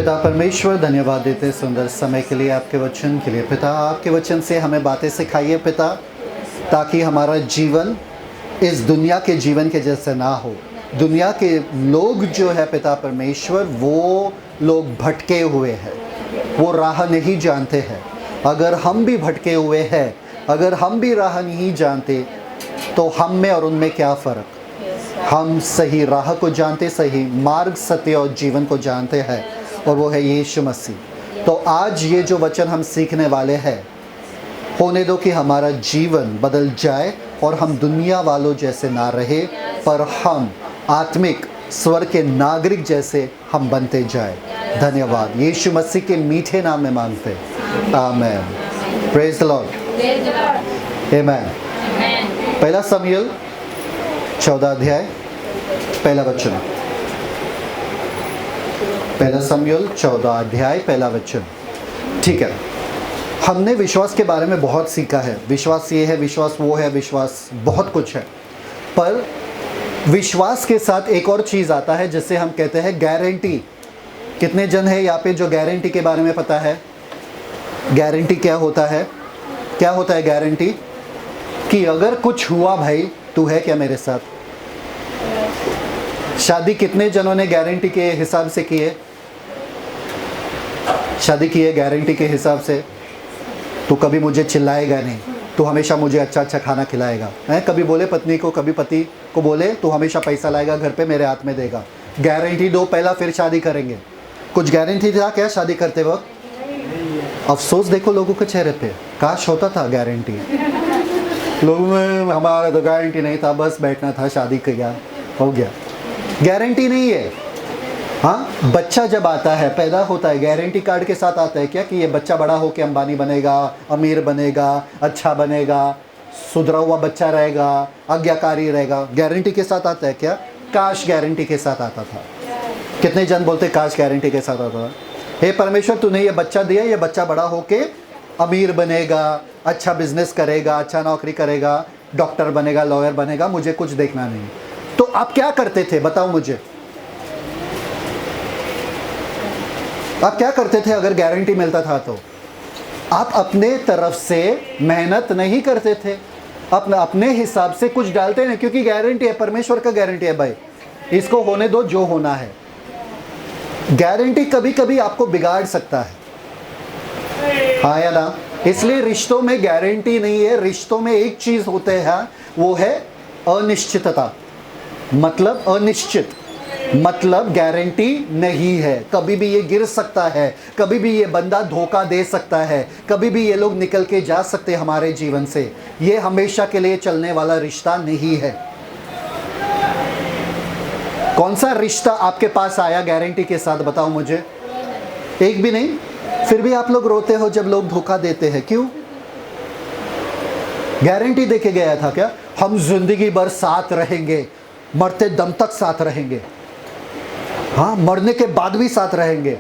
पिता परमेश्वर, धन्यवाद देते हैं सुंदर समय के लिए, आपके वचन के लिए। पिता, आपके वचन से हमें बातें सिखाइए पिता, ताकि हमारा जीवन इस दुनिया के जीवन के जैसे ना हो। दुनिया के लोग जो है पिता परमेश्वर, वो लोग भटके हुए हैं, वो राह नहीं जानते हैं। अगर हम भी भटके हुए हैं, अगर हम भी राह नहीं जानते, तो हम में और उनमें क्या फ़र्क। हम सही राह को जानते, सही मार्ग, सत्य और जीवन को जानते हैं, और वो है यीशु मसीह। तो आज ये जो वचन हम सीखने वाले हैं, होने दो कि हमारा जीवन बदल जाए और हम दुनिया वालों जैसे ना रहे, पर हम आत्मिक स्वर के नागरिक जैसे हम बनते जाए। धन्यवाद, यीशु मसीह के मीठे नाम में मांगते हैं, आमीन। प्रेज द लॉर्ड, आमीन। पहला शमूएल 14 अध्याय पहला वचन। पहला शमूएल 14 अध्याय पहला वचन। ठीक है, हमने विश्वास के बारे में बहुत सीखा है। विश्वास ये है, विश्वास वो है, विश्वास बहुत कुछ है। पर विश्वास के साथ एक और चीज़ आता है जिसे हम कहते हैं गारंटी। कितने जन है यहाँ पे जो गारंटी के बारे में पता है? गारंटी क्या होता है? क्या होता है गारंटी? कि अगर कुछ हुआ भाई, तू है क्या मेरे साथ? शादी कितने जनों ने गारंटी के हिसाब से की है? शादी की है गारंटी के हिसाब से। तू कभी मुझे चिल्लाएगा नहीं, तू हमेशा मुझे अच्छा अच्छा खाना खिलाएगा, हैं? कभी बोले पत्नी को, कभी पति को बोले तू हमेशा पैसा लाएगा घर पे, मेरे हाथ में देगा। गारंटी दो पहला, फिर शादी करेंगे। कुछ गारंटी था क्या शादी करते वक्त? अफसोस देखो लोगों के चेहरे पे, काश होता था गारंटी। लोगों में हमारा तो गारंटी नहीं था, बस बैठना था, शादी किया, हो गया। गारंटी नहीं है। हाँ, बच्चा जब आता है, पैदा होता है, गारंटी कार्ड के साथ आता है क्या कि ये बच्चा बड़ा होकर अंबानी बनेगा, अमीर बनेगा, अच्छा बनेगा, सुधरा हुआ बच्चा रहेगा, आज्ञाकारी रहेगा। गारंटी के साथ आता है क्या? काश गारंटी के साथ आता था। कितने जन बोलते काश गारंटी के साथ आता था? हे परमेश्वर, तूने ये बच्चा दिया, ये बच्चा बड़ा होके अमीर बनेगा, अच्छा बिजनेस करेगा, अच्छा नौकरी करेगा, डॉक्टर बनेगा, लॉयर बनेगा, मुझे कुछ देखना नहीं। तो आप क्या करते थे बताओ मुझे? आप क्या करते थे अगर गारंटी मिलता था तो? आप अपने तरफ से मेहनत नहीं करते थे, अपने हिसाब से कुछ डालते नहीं, क्योंकि गारंटी है, परमेश्वर का गारंटी है भाई, इसको होने दो जो होना है। गारंटी कभी कभी आपको बिगाड़ सकता है, हाँ या ना? इसलिए रिश्तों में गारंटी नहीं है। रिश्तों में एक चीज होते हैं, वो है अनिश्चितता। मतलब अनिश्चित, मतलब गारंटी नहीं है। कभी भी ये गिर सकता है, कभी भी ये बंदा धोखा दे सकता है, कभी भी ये लोग निकल के जा सकते हैं हमारे जीवन से। ये हमेशा के लिए चलने वाला रिश्ता नहीं है। कौन सा रिश्ता आपके पास आया गारंटी के साथ बताओ मुझे? एक भी नहीं। फिर भी आप लोग रोते हो जब लोग धोखा देते हैं, क्यों? गारंटी देके गया था क्या? हम जिंदगी भर साथ रहेंगे, मरते दम तक साथ रहेंगे, हाँ मरने के बाद भी साथ रहेंगे।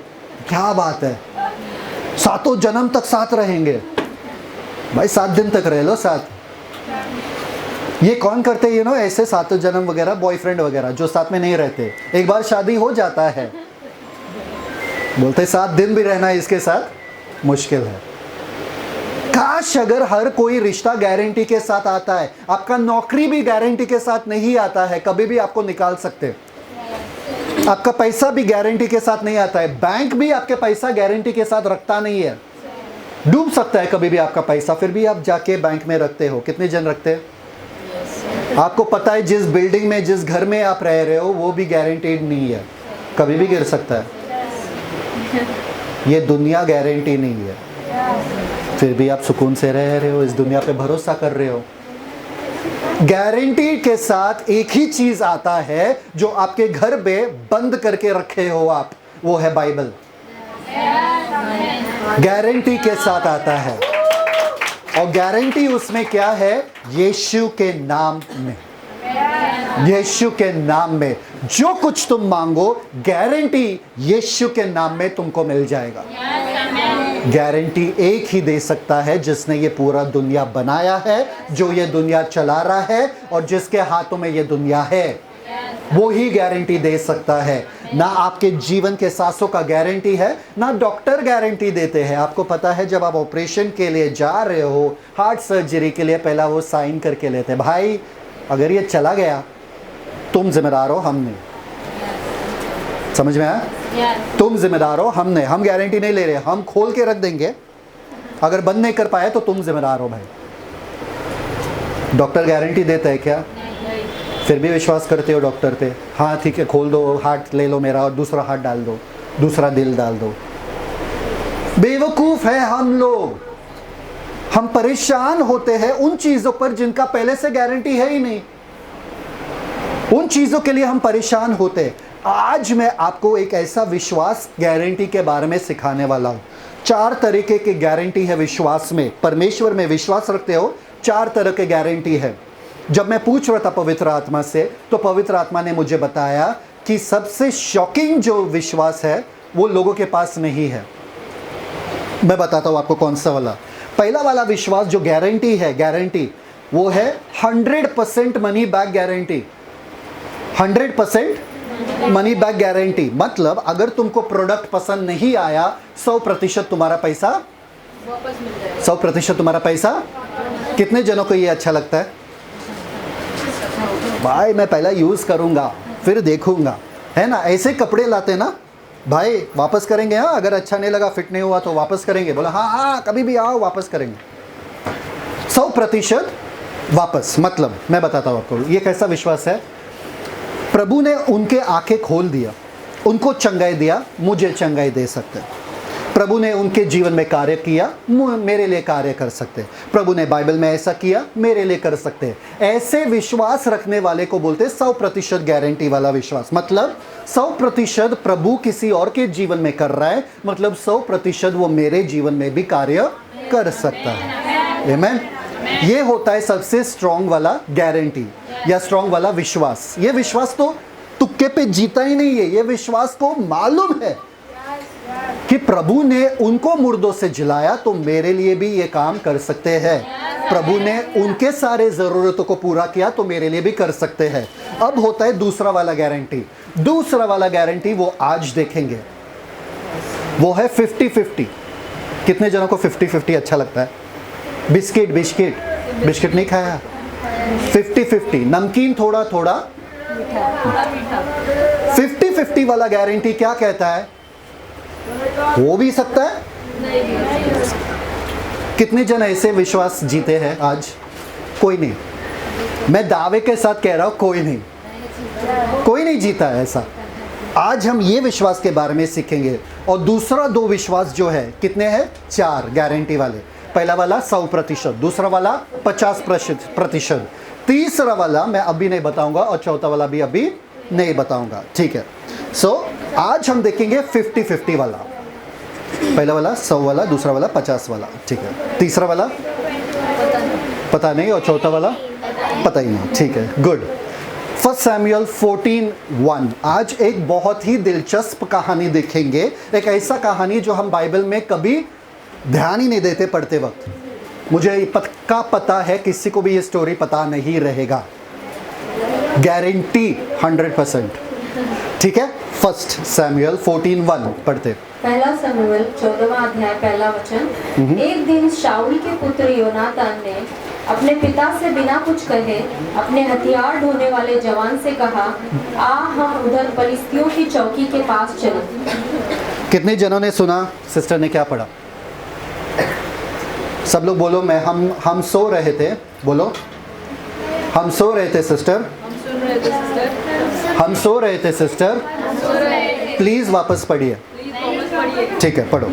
क्या बात है, सातों जन्म तक साथ रहेंगे। भाई 7 दिन तक रह लो साथ। ये कौन करते हैं ऐसे सातों जन्म वगैरह, बॉयफ्रेंड वगैरह जो साथ में नहीं रहते। एक बार शादी हो जाता है, बोलते 7 दिन भी रहना इसके साथ मुश्किल है। काश अगर हर कोई रिश्ता गारंटी के साथ आता है। आपका नौकरी भी गारंटी के साथ नहीं आता है, कभी भी आपको निकाल सकते। आपका पैसा भी गारंटी के साथ नहीं आता है। बैंक भी आपके पैसा गारंटी के साथ रखता नहीं है, डूब सकता है कभी भी आपका पैसा, फिर भी आप जाके बैंक में रखते हो। कितने जन रखते हैं? आपको पता है जिस बिल्डिंग में, जिस घर में आप रह रहे हो, वो भी गारंटीड नहीं है, कभी भी गिर सकता है। ये दुनिया गारंटी नहीं है, फिर भी आप सुकून से रह रहे हो, इस दुनिया पे भरोसा कर रहे हो। गारंटी के साथ एक ही चीज आता है जो आपके घर पे बंद करके रखे हो आप, वो है बाइबल। गारंटी के साथ आता है, और गारंटी उसमें क्या है? यीशु के नाम में। यीशु के नाम में जो कुछ तुम मांगो, गारंटी यीशु के नाम में तुमको मिल जाएगा। गारंटी एक ही दे सकता है जिसने ये पूरा दुनिया बनाया है, जो ये दुनिया चला रहा है, और जिसके हाथों में ये दुनिया है, वो ही गारंटी दे सकता है। ना आपके जीवन के सांसों का गारंटी है, ना डॉक्टर गारंटी देते हैं। आपको पता है जब आप ऑपरेशन के लिए जा रहे हो, हार्ट सर्जरी के लिए, पहला वो साइन करके लेते हैं, भाई अगर ये चला गया तुम जिम्मेदार हो, हम नहीं। समझ में आया? तुम जिम्मेदार हो, हम नहीं। हम गारंटी नहीं ले रहे, हम खोल के रख देंगे, अगर बंद नहीं कर पाए तो तुम जिम्मेदार हो भाई। डॉक्टर गारंटी देता है क्या? फिर भी विश्वास करते हो डॉक्टर पे? हाँ ठीक है, खोल दो, हार्ट ले लो मेरा और दूसरा हार्ट डाल दो, दूसरा दिल डाल दो। बेवकूफ है हम लोग। हम परेशान होते हैं उन चीजों पर जिनका पहले से गारंटी है ही नहीं। उन चीजों के लिए हम परेशान होते हैं। आज मैं आपको एक ऐसा विश्वास गारंटी के बारे में सिखाने वाला हूं। 4 तरीके की गारंटी है विश्वास में। परमेश्वर में विश्वास रखते हो, 4 तरह के गारंटी है। जब मैं पूछ रहा था पवित्र आत्मा से, तो पवित्र आत्मा ने मुझे बताया कि सबसे शॉकिंग जो विश्वास है वो लोगों के पास नहीं है। मैं बताता हूं आपको कौन सा वाला। पहला वाला विश्वास जो गारंटी है, गारंटी वो है 100% money back guarantee. 100% money back guarantee मतलब अगर तुमको प्रोडक्ट पसंद नहीं आया, 100% तुम्हारा पैसा वापस मिल जाएगा। 100% तुम्हारा पैसा। कितने जनों को ये अच्छा लगता है? भाई मैं पहला यूज करूंगा फिर देखूंगा, है ना? ऐसे कपड़े लाते ना भाई, वापस करेंगे, हाँ अगर अच्छा नहीं लगा, फिट नहीं हुआ तो वापस करेंगे। बोला हाँ हाँ कभी भी आओ वापस करेंगे। 100% वापस। मतलब मैं बताता हूँ आपको ये कैसा विश्वास है। प्रभु ने उनके आंखें खोल दिया, उनको चंगाई दिया, मुझे चंगाई दे सकते हैं। प्रभु ने उनके जीवन में कार्य किया, मेरे लिए कार्य कर सकते हैं। प्रभु ने बाइबल में ऐसा किया, मेरे लिए कर सकते हैं। ऐसे विश्वास रखने वाले को बोलते हैं 100% गारंटी वाला विश्वास। मतलब 100% प्रभु किसी और के जीवन में कर रहा है, मतलब 100% वो मेरे जीवन में भी कार्य कर सकता है। आमीन। ये होता है सबसे स्ट्रॉन्ग वाला गारंटी या स्ट्रॉन्ग वाला विश्वास। ये विश्वास तो तुक्के पे जीता ही नहीं है। ये विश्वास को मालूम है कि प्रभु ने उनको मुर्दों से जिलाया तो मेरे लिए भी ये काम कर सकते हैं। प्रभु ने उनके सारे जरूरतों को पूरा किया तो मेरे लिए भी कर सकते हैं। अब होता है दूसरा वाला गारंटी। दूसरा वाला गारंटी वो आज देखेंगे, वो है 50-50। कितने जनों को 50-50 अच्छा लगता है? बिस्किट बिस्किट बिस्किट नहीं खाया? 50-50 नमकीन थोड़ा थोड़ा 50-50 वाला गारंटी क्या कहता है? हो भी सकता है। कितने जन ऐसे विश्वास जीते हैं आज? कोई नहीं। मैं दावे के साथ कह रहा हूं कोई नहीं, कोई नहीं जीता है ऐसा। आज हम ये विश्वास के बारे में सीखेंगे। और दूसरा 2 विश्वास जो है कितने हैं? 4 गारंटी वाले। पहला वाला 100%, दूसरा वाला 50%, तीसरा वाला मैं अभी नहीं बताऊंगा और चौथा वाला भी अभी नहीं बताऊंगा। ठीक है। सो आज हम देखेंगे 50-50 वाला। पहला वाला 100 वाला, दूसरा वाला 50 वाला। ठीक है। तीसरा वाला पता नहीं और चौथा वाला पता ही नहीं। ठीक है, गुड। 1 शमूएल 14:1। आज एक बहुत ही दिलचस्प कहानी देखेंगे। एक ऐसा कहानी जो हम बाइबल में कभी ध्यान ही नहीं देते पढ़ते वक्त। मुझे पक्का पता है किसी को भी ये स्टोरी पता नहीं रहेगा, गारंटी 100%। ठीक है। 1 शमूएल 14:1 पढ़ते। पहला शमूएल 14वां अध्याय पहला वचन। एक दिन शाऊल के पुत्र योनातान ने अपने पिता से बिना कुछ कहे अपने हथियार ढोने वाले जवान से कहा, आ हम उधर पलिश्तियों की चौकी के पास चलें। कितने जनों ने सुना सिस्टर ने क्या पढ़ा? सब लोग बोलो। मैं हम सो रहे थे। बोलो, हम सो रहे थे सिस्टर। हम सो रहे थे सिस्टर। प्लीज वापस पढ़िए। ठीक है, पढ़ो।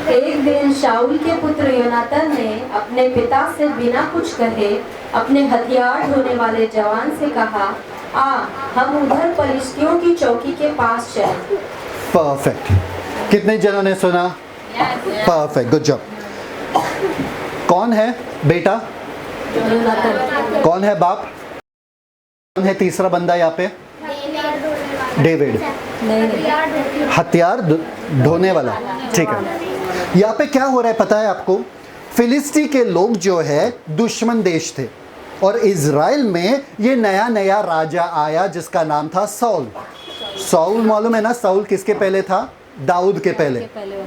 एक दिन शाऊल के पुत्र योनातान ने अपने पिता से बिना कुछ कहे अपने हथियार ढोने वाले जवान से कहा, आ हम उधर पलिश्तियों की चौकी के पास चलें। परफेक्ट। कितने जनों ने सुना? Perfect, good job. कौन है बेटा? कौन है बाप? कौन है तीसरा बंदा यहाँ पे? डेविड। हथियार ढोने वाला। ठीक है। यहाँ पे क्या हो रहा है पता है आपको? फिलिस्ती के लोग जो है दुश्मन देश थे और इज़राइल में ये नया नया राजा आया जिसका नाम था सौल। साउल मालूम है ना, साउल किसके पहले था? दाऊद के पहले,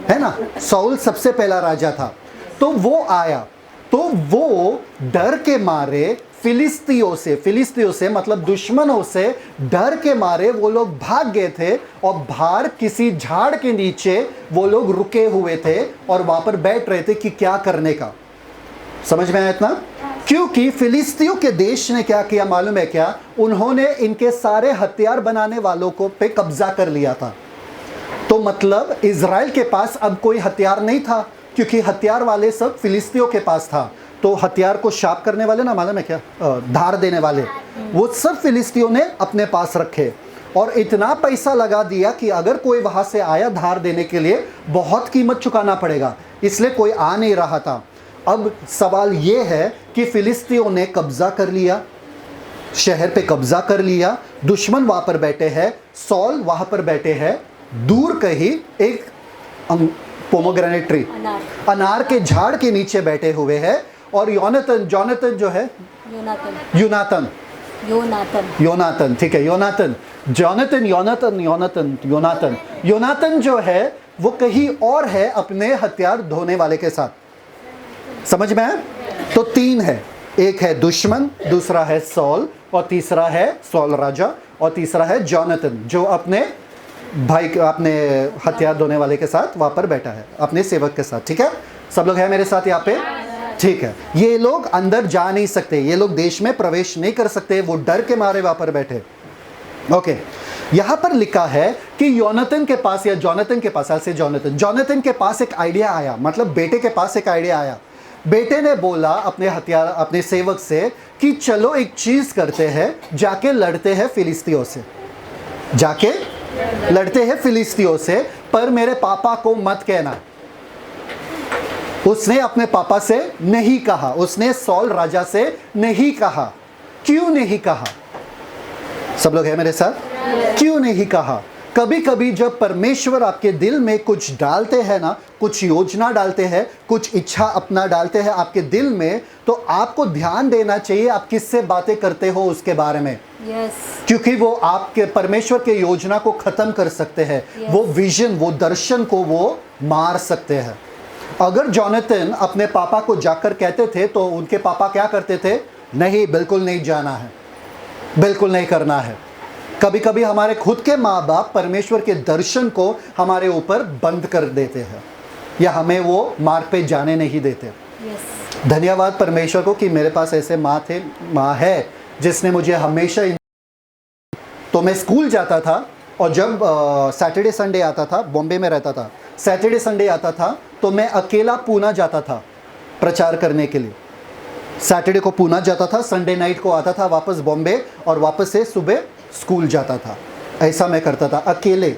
है ना। साउल सबसे पहला राजा था। तो वो आया, तो वो डर के मारे फिलिस्तियों से मतलब दुश्मनों से डर के मारे वो लोग भाग गए थे, और बाहर किसी झाड़ के नीचे वो लोग रुके हुए थे और वहां पर बैठ रहे थे कि क्या करने का। समझ में आया इतना? क्योंकि फिलिस्तियों के देश ने क्या किया मालूम है क्या? उन्होंने इनके सारे हथियार बनाने वालों को पे कब्जा कर लिया था। तो मतलब इज़राइल के पास अब कोई हथियार नहीं था, क्योंकि हथियार वाले सब फिलिस्तियों के पास था। तो हथियार को शार्प करने वाले ना, मालूम है क्या, धार देने वाले, वो सब फिलिस्तियों ने अपने पास रखे, और इतना पैसा लगा दिया कि अगर कोई वहां से आया धार देने के लिए बहुत कीमत चुकाना पड़ेगा, इसलिए कोई आ नहीं रहा था। अब सवाल ये है कि फिलिस्तियों ने कब्जा कर लिया, शहर पे कब्जा कर लिया, दुश्मन वहां पर बैठे हैं, सॉल वहां पर बैठे हैं, दूर कहीं एक पोमोग्रेनेट ट्री, अनार के झाड़ के नीचे बैठे हुए हैं, और योनातन जो है, योनातन, ठीक है, योनातन जो है वो कहीं और है अपने हथियार ढोने वाले के साथ। समझ में आया? तो तीन है, एक है दुश्मन, दूसरा है सॉल, और तीसरा है सॉल राजा, और तीसरा है जोनातन जो अपने भाई अपने हथियार ढोने वाले के साथ वहां पर बैठा है, अपने सेवक के साथ। ठीक है, सब लोग हैं मेरे साथ यहाँ पे? ठीक है। ये लोग अंदर जा नहीं सकते, ये लोग देश में प्रवेश नहीं कर सकते, वो डर के मारे वहां पर बैठे। ओके, यहां पर लिखा है कि योनातन के पास, या जोनातन के पास, ऐसे जोनातन के पास एक आइडिया आया, मतलब बेटे के पास एक आइडिया आया। बेटे ने बोला अपने सेवक से कि चलो एक चीज करते हैं, जाके लड़ते हैं फिलिस्तियों से, पर मेरे पापा को मत कहना। उसने अपने पापा से नहीं कहा, उसने सॉल राजा से नहीं कहा। क्यों नहीं कहा? सब लोग हैं मेरे साथ? क्यों नहीं कहा? कभी कभी जब परमेश्वर आपके दिल में कुछ डालते हैं ना, कुछ योजना डालते हैं, कुछ इच्छा अपना डालते हैं आपके दिल में, तो आपको ध्यान देना चाहिए आप किससे बातें करते हो उसके बारे में। क्योंकि वो आपके परमेश्वर के योजना को खत्म कर सकते हैं, वो विजन, वो दर्शन को वो मार सकते हैं। अगर जोनातन अपने पापा को जाकर कहते थे तो उनके पापा क्या करते थे? नहीं, बिल्कुल नहीं जाना है, बिल्कुल नहीं करना है। कभी कभी हमारे खुद के माँ बाप परमेश्वर के दर्शन को हमारे ऊपर बंद कर देते हैं, या हमें वो मार्ग पे जाने नहीं देते। धन्यवाद परमेश्वर को कि मेरे पास ऐसे माँ है जिसने मुझे हमेशा। तो मैं स्कूल जाता था, और जब सैटरडे संडे आता था, बॉम्बे में रहता था, सैटरडे संडे आता था तो मैं अकेला पूना जाता था प्रचार करने के लिए। सैटरडे को पूना जाता था, संडे नाइट को आता था वापस बॉम्बे, और वापस से सुबह स्कूल जाता था। ऐसा मैं करता था अकेले।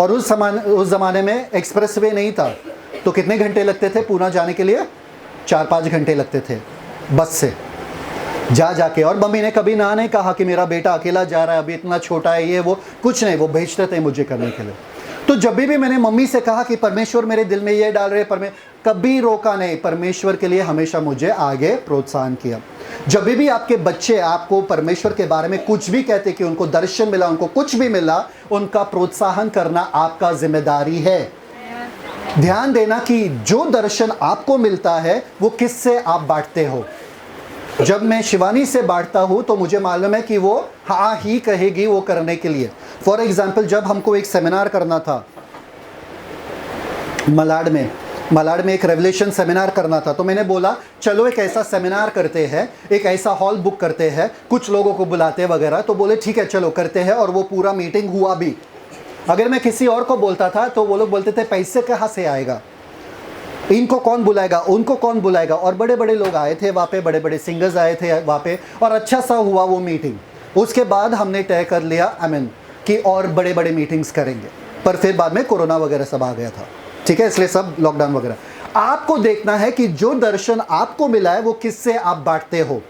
और उस ज़माने में एक्सप्रेसवे नहीं था, तो कितने घंटे लगते थे पूना जाने के लिए? 4-5 घंटे लगते थे बस से जाके। और मम्मी ने कभी ना नहीं कहा कि मेरा बेटा अकेला जा रहा है, अभी इतना छोटा है, ये वो, कुछ नहीं, वो भेजते थे मुझे करने के लिए। तो जब भी मैंने मम्मी से कहा कि परमेश्वर मेरे दिल में ये डाल रहे, कभी रोका नहीं, परमेश्वर के लिए हमेशा मुझे आगे प्रोत्साहन किया। जब भी आपके बच्चे आपको परमेश्वर के बारे में कुछ भी कहते कि उनको दर्शन मिला, उनको कुछ भी मिला, उनका प्रोत्साहन करना आपका जिम्मेदारी है। ध्यान देना कि जो दर्शन आपको मिलता है वो किससे आप बांटते हो। जब मैं शिवानी से बांटता हूँ तो मुझे मालूम है कि वो हाँ ही कहेगी वो करने के लिए। फॉर एग्जाम्पल, जब हमको एक सेमिनार करना था मलाड में एक रेवलेशन सेमिनार करना था, तो मैंने बोला चलो एक ऐसा सेमिनार करते हैं, एक ऐसा हॉल बुक करते हैं, कुछ लोगों को बुलाते वगैरह। तो बोले ठीक है चलो करते हैं, और वो पूरा मीटिंग हुआ भी। अगर मैं किसी और को बोलता था तो वो लोग बोलते थे पैसे कहाँ से आएगा, इनको कौन बुलाएगा, उनको कौन बुलाएगा। और बड़े बड़े लोग आए थे वहाँ पे, बड़े बड़े सिंगर्स आए थे वहाँ पे, और अच्छा सा हुआ वो मीटिंग। उसके बाद हमने तय कर लिया कि और बड़े बड़े मीटिंग्स करेंगे, पर फिर बाद में कोरोना वगैरह सब आ गया था, ठीक है, इसलिए सब लॉकडाउन वगैरह। आपको देखना है कि जो दर्शन आपको मिला है वो किससे आप बांटते हो।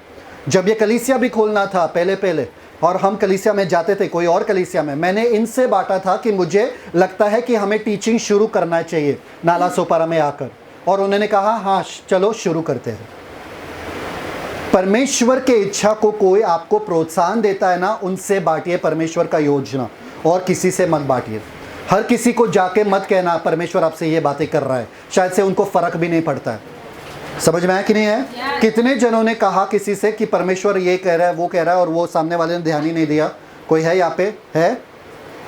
जब ये कलीसिया भी खोलना था पहले और हम कलीसिया में जाते थे, कोई और कलीसिया में, मैंने इनसे बांटा था कि मुझे लगता है कि हमें टीचिंग शुरू करना चाहिए नाला सोपारा में आकर, और उन्होंने कहा हाँ चलो शुरू करते हैं। परमेश्वर के इच्छा को कोई आपको प्रोत्साहन देता है ना, उनसे बांटिए परमेश्वर का योजना, और किसी से मत बांटिए। हर किसी को जाके मत कहना परमेश्वर आपसे ये बातें कर रहा है, शायद से उनको फ़र्क भी नहीं पड़ता है। समझ में आया कि नहीं है? कितने जनों ने कहा किसी से कि परमेश्वर ये कह रहा है, वो कह रहा है, और वो सामने वाले ने ध्यान ही नहीं दिया। कोई है यहाँ पे? है?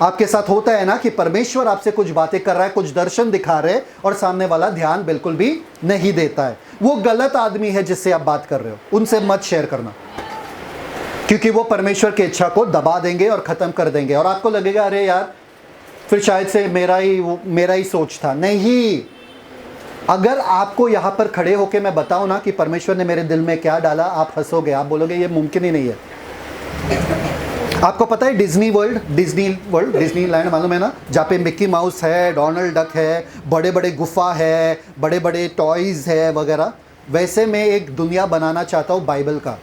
आपके साथ होता है ना कि परमेश्वर आपसे कुछ बातें कर रहा है, कुछ दर्शन दिखा रहे, और सामने वाला ध्यान बिल्कुल भी नहीं देता है। वो गलत आदमी है जिससे आप बात कर रहे हो, उनसे मत शेयर करना, क्योंकि वो परमेश्वर की इच्छा को दबा देंगे और ख़त्म कर देंगे, और आपको लगेगा अरे यार फिर शायद से मेरा ही सोच था। नहीं, अगर आपको यहाँ पर खड़े होके मैं बताऊँ ना कि परमेश्वर ने मेरे दिल में क्या डाला, आप हंसोगे, आप बोलोगे ये मुमकिन ही नहीं है। आपको पता है डिज्नीलैंड मालूम है ना, जहाँ पे मिक्की माउस है, डोनाल्ड डक है, बड़े बड़े गुफा है, बड़े बड़े टॉयज़ है वगैरह, वैसे मैं एक दुनिया बनाना चाहता हूँ बाइबल का।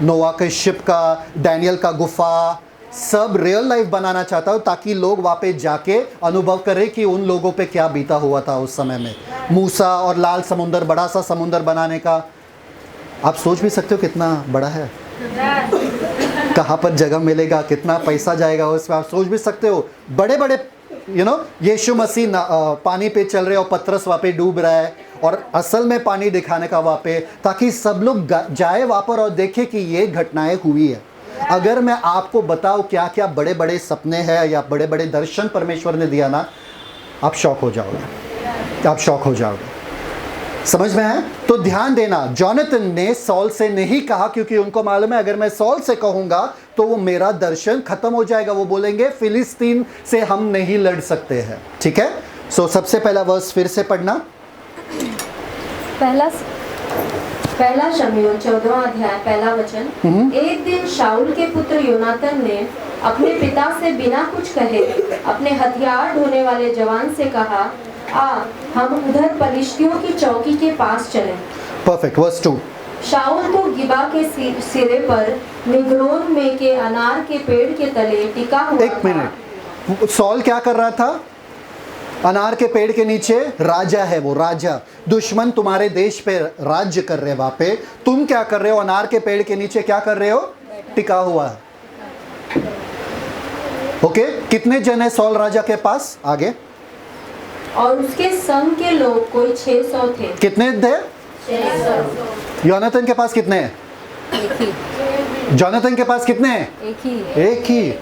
नोआ के शिप का, डैनियल का गुफा, सब रियल लाइफ बनाना चाहता हूँ, ताकि लोग वहाँ पे जाके अनुभव करें कि उन लोगों पे क्या बीता हुआ था उस समय में। मूसा और लाल समुंदर, बड़ा सा समुंदर बनाने का, आप सोच भी सकते हो कितना बड़ा है, कहाँ पर जगह मिलेगा, कितना पैसा जाएगा उसमें, आप सोच भी सकते हो। बड़े बड़े यीशु मसीह पानी पे चल रहे और पतरस वहाँ पे डूब रहा है, और असल में पानी दिखाने का वहाँ पे, ताकि सब लोग जाए वहाँ पर और देखें कि ये घटनाएं हुई है। अगर मैं आपको बताऊं क्या क्या बड़े बड़े सपने हैं या बड़े बड़े दर्शन परमेश्वर ने दिया ना, आप शॉक हो जाओगे, आप शॉक हो जाओगे। समझ में है? तो ध्यान देना, जोनाथन ने सॉल से नहीं कहा, क्योंकि उनको मालूम है अगर मैं सॉल से कहूंगा तो वो मेरा दर्शन खत्म हो जाएगा, वो बोलेंगे फिलिस्तीन से हम नहीं लड़ सकते हैं। ठीक है, सो सबसे पहला वर्स फिर से पढ़ना, पहला शमूएल 14वां अध्याय पहला वचन। एक दिन शाऊल के पुत्र योनातन ने अपने पिता से बिना कुछ कहे अपने हथियार ढोने वाले जवान से कहा, आ हम उधर पलिश्तियों की चौकी के पास चलें। परफेक्ट। वर्स 2। शाऊल तो गिबा के सिरे पर मिग्रोन में के अनार के पेड़ के तले टिका हुआ एक मिनट, सॉल क्या कर रहा था? अनार के पेड़ के नीचे राजा है, वो राजा, दुश्मन तुम्हारे देश पे राज्य कर रहे हैं, वहां पे तुम क्या कर रहे हो? अनार के पेड़ के नीचे क्या कर रहे हो? टिका हुआ है। ओके, कितने जन है सॉल राजा के पास? आगे। और उसके संग के लोग कोई 600 थे। कितने थे? 600। योनाथन के पास कितने हैं? एक ही। जोनाथन के पास कितने हैं? एक ही। एक ही।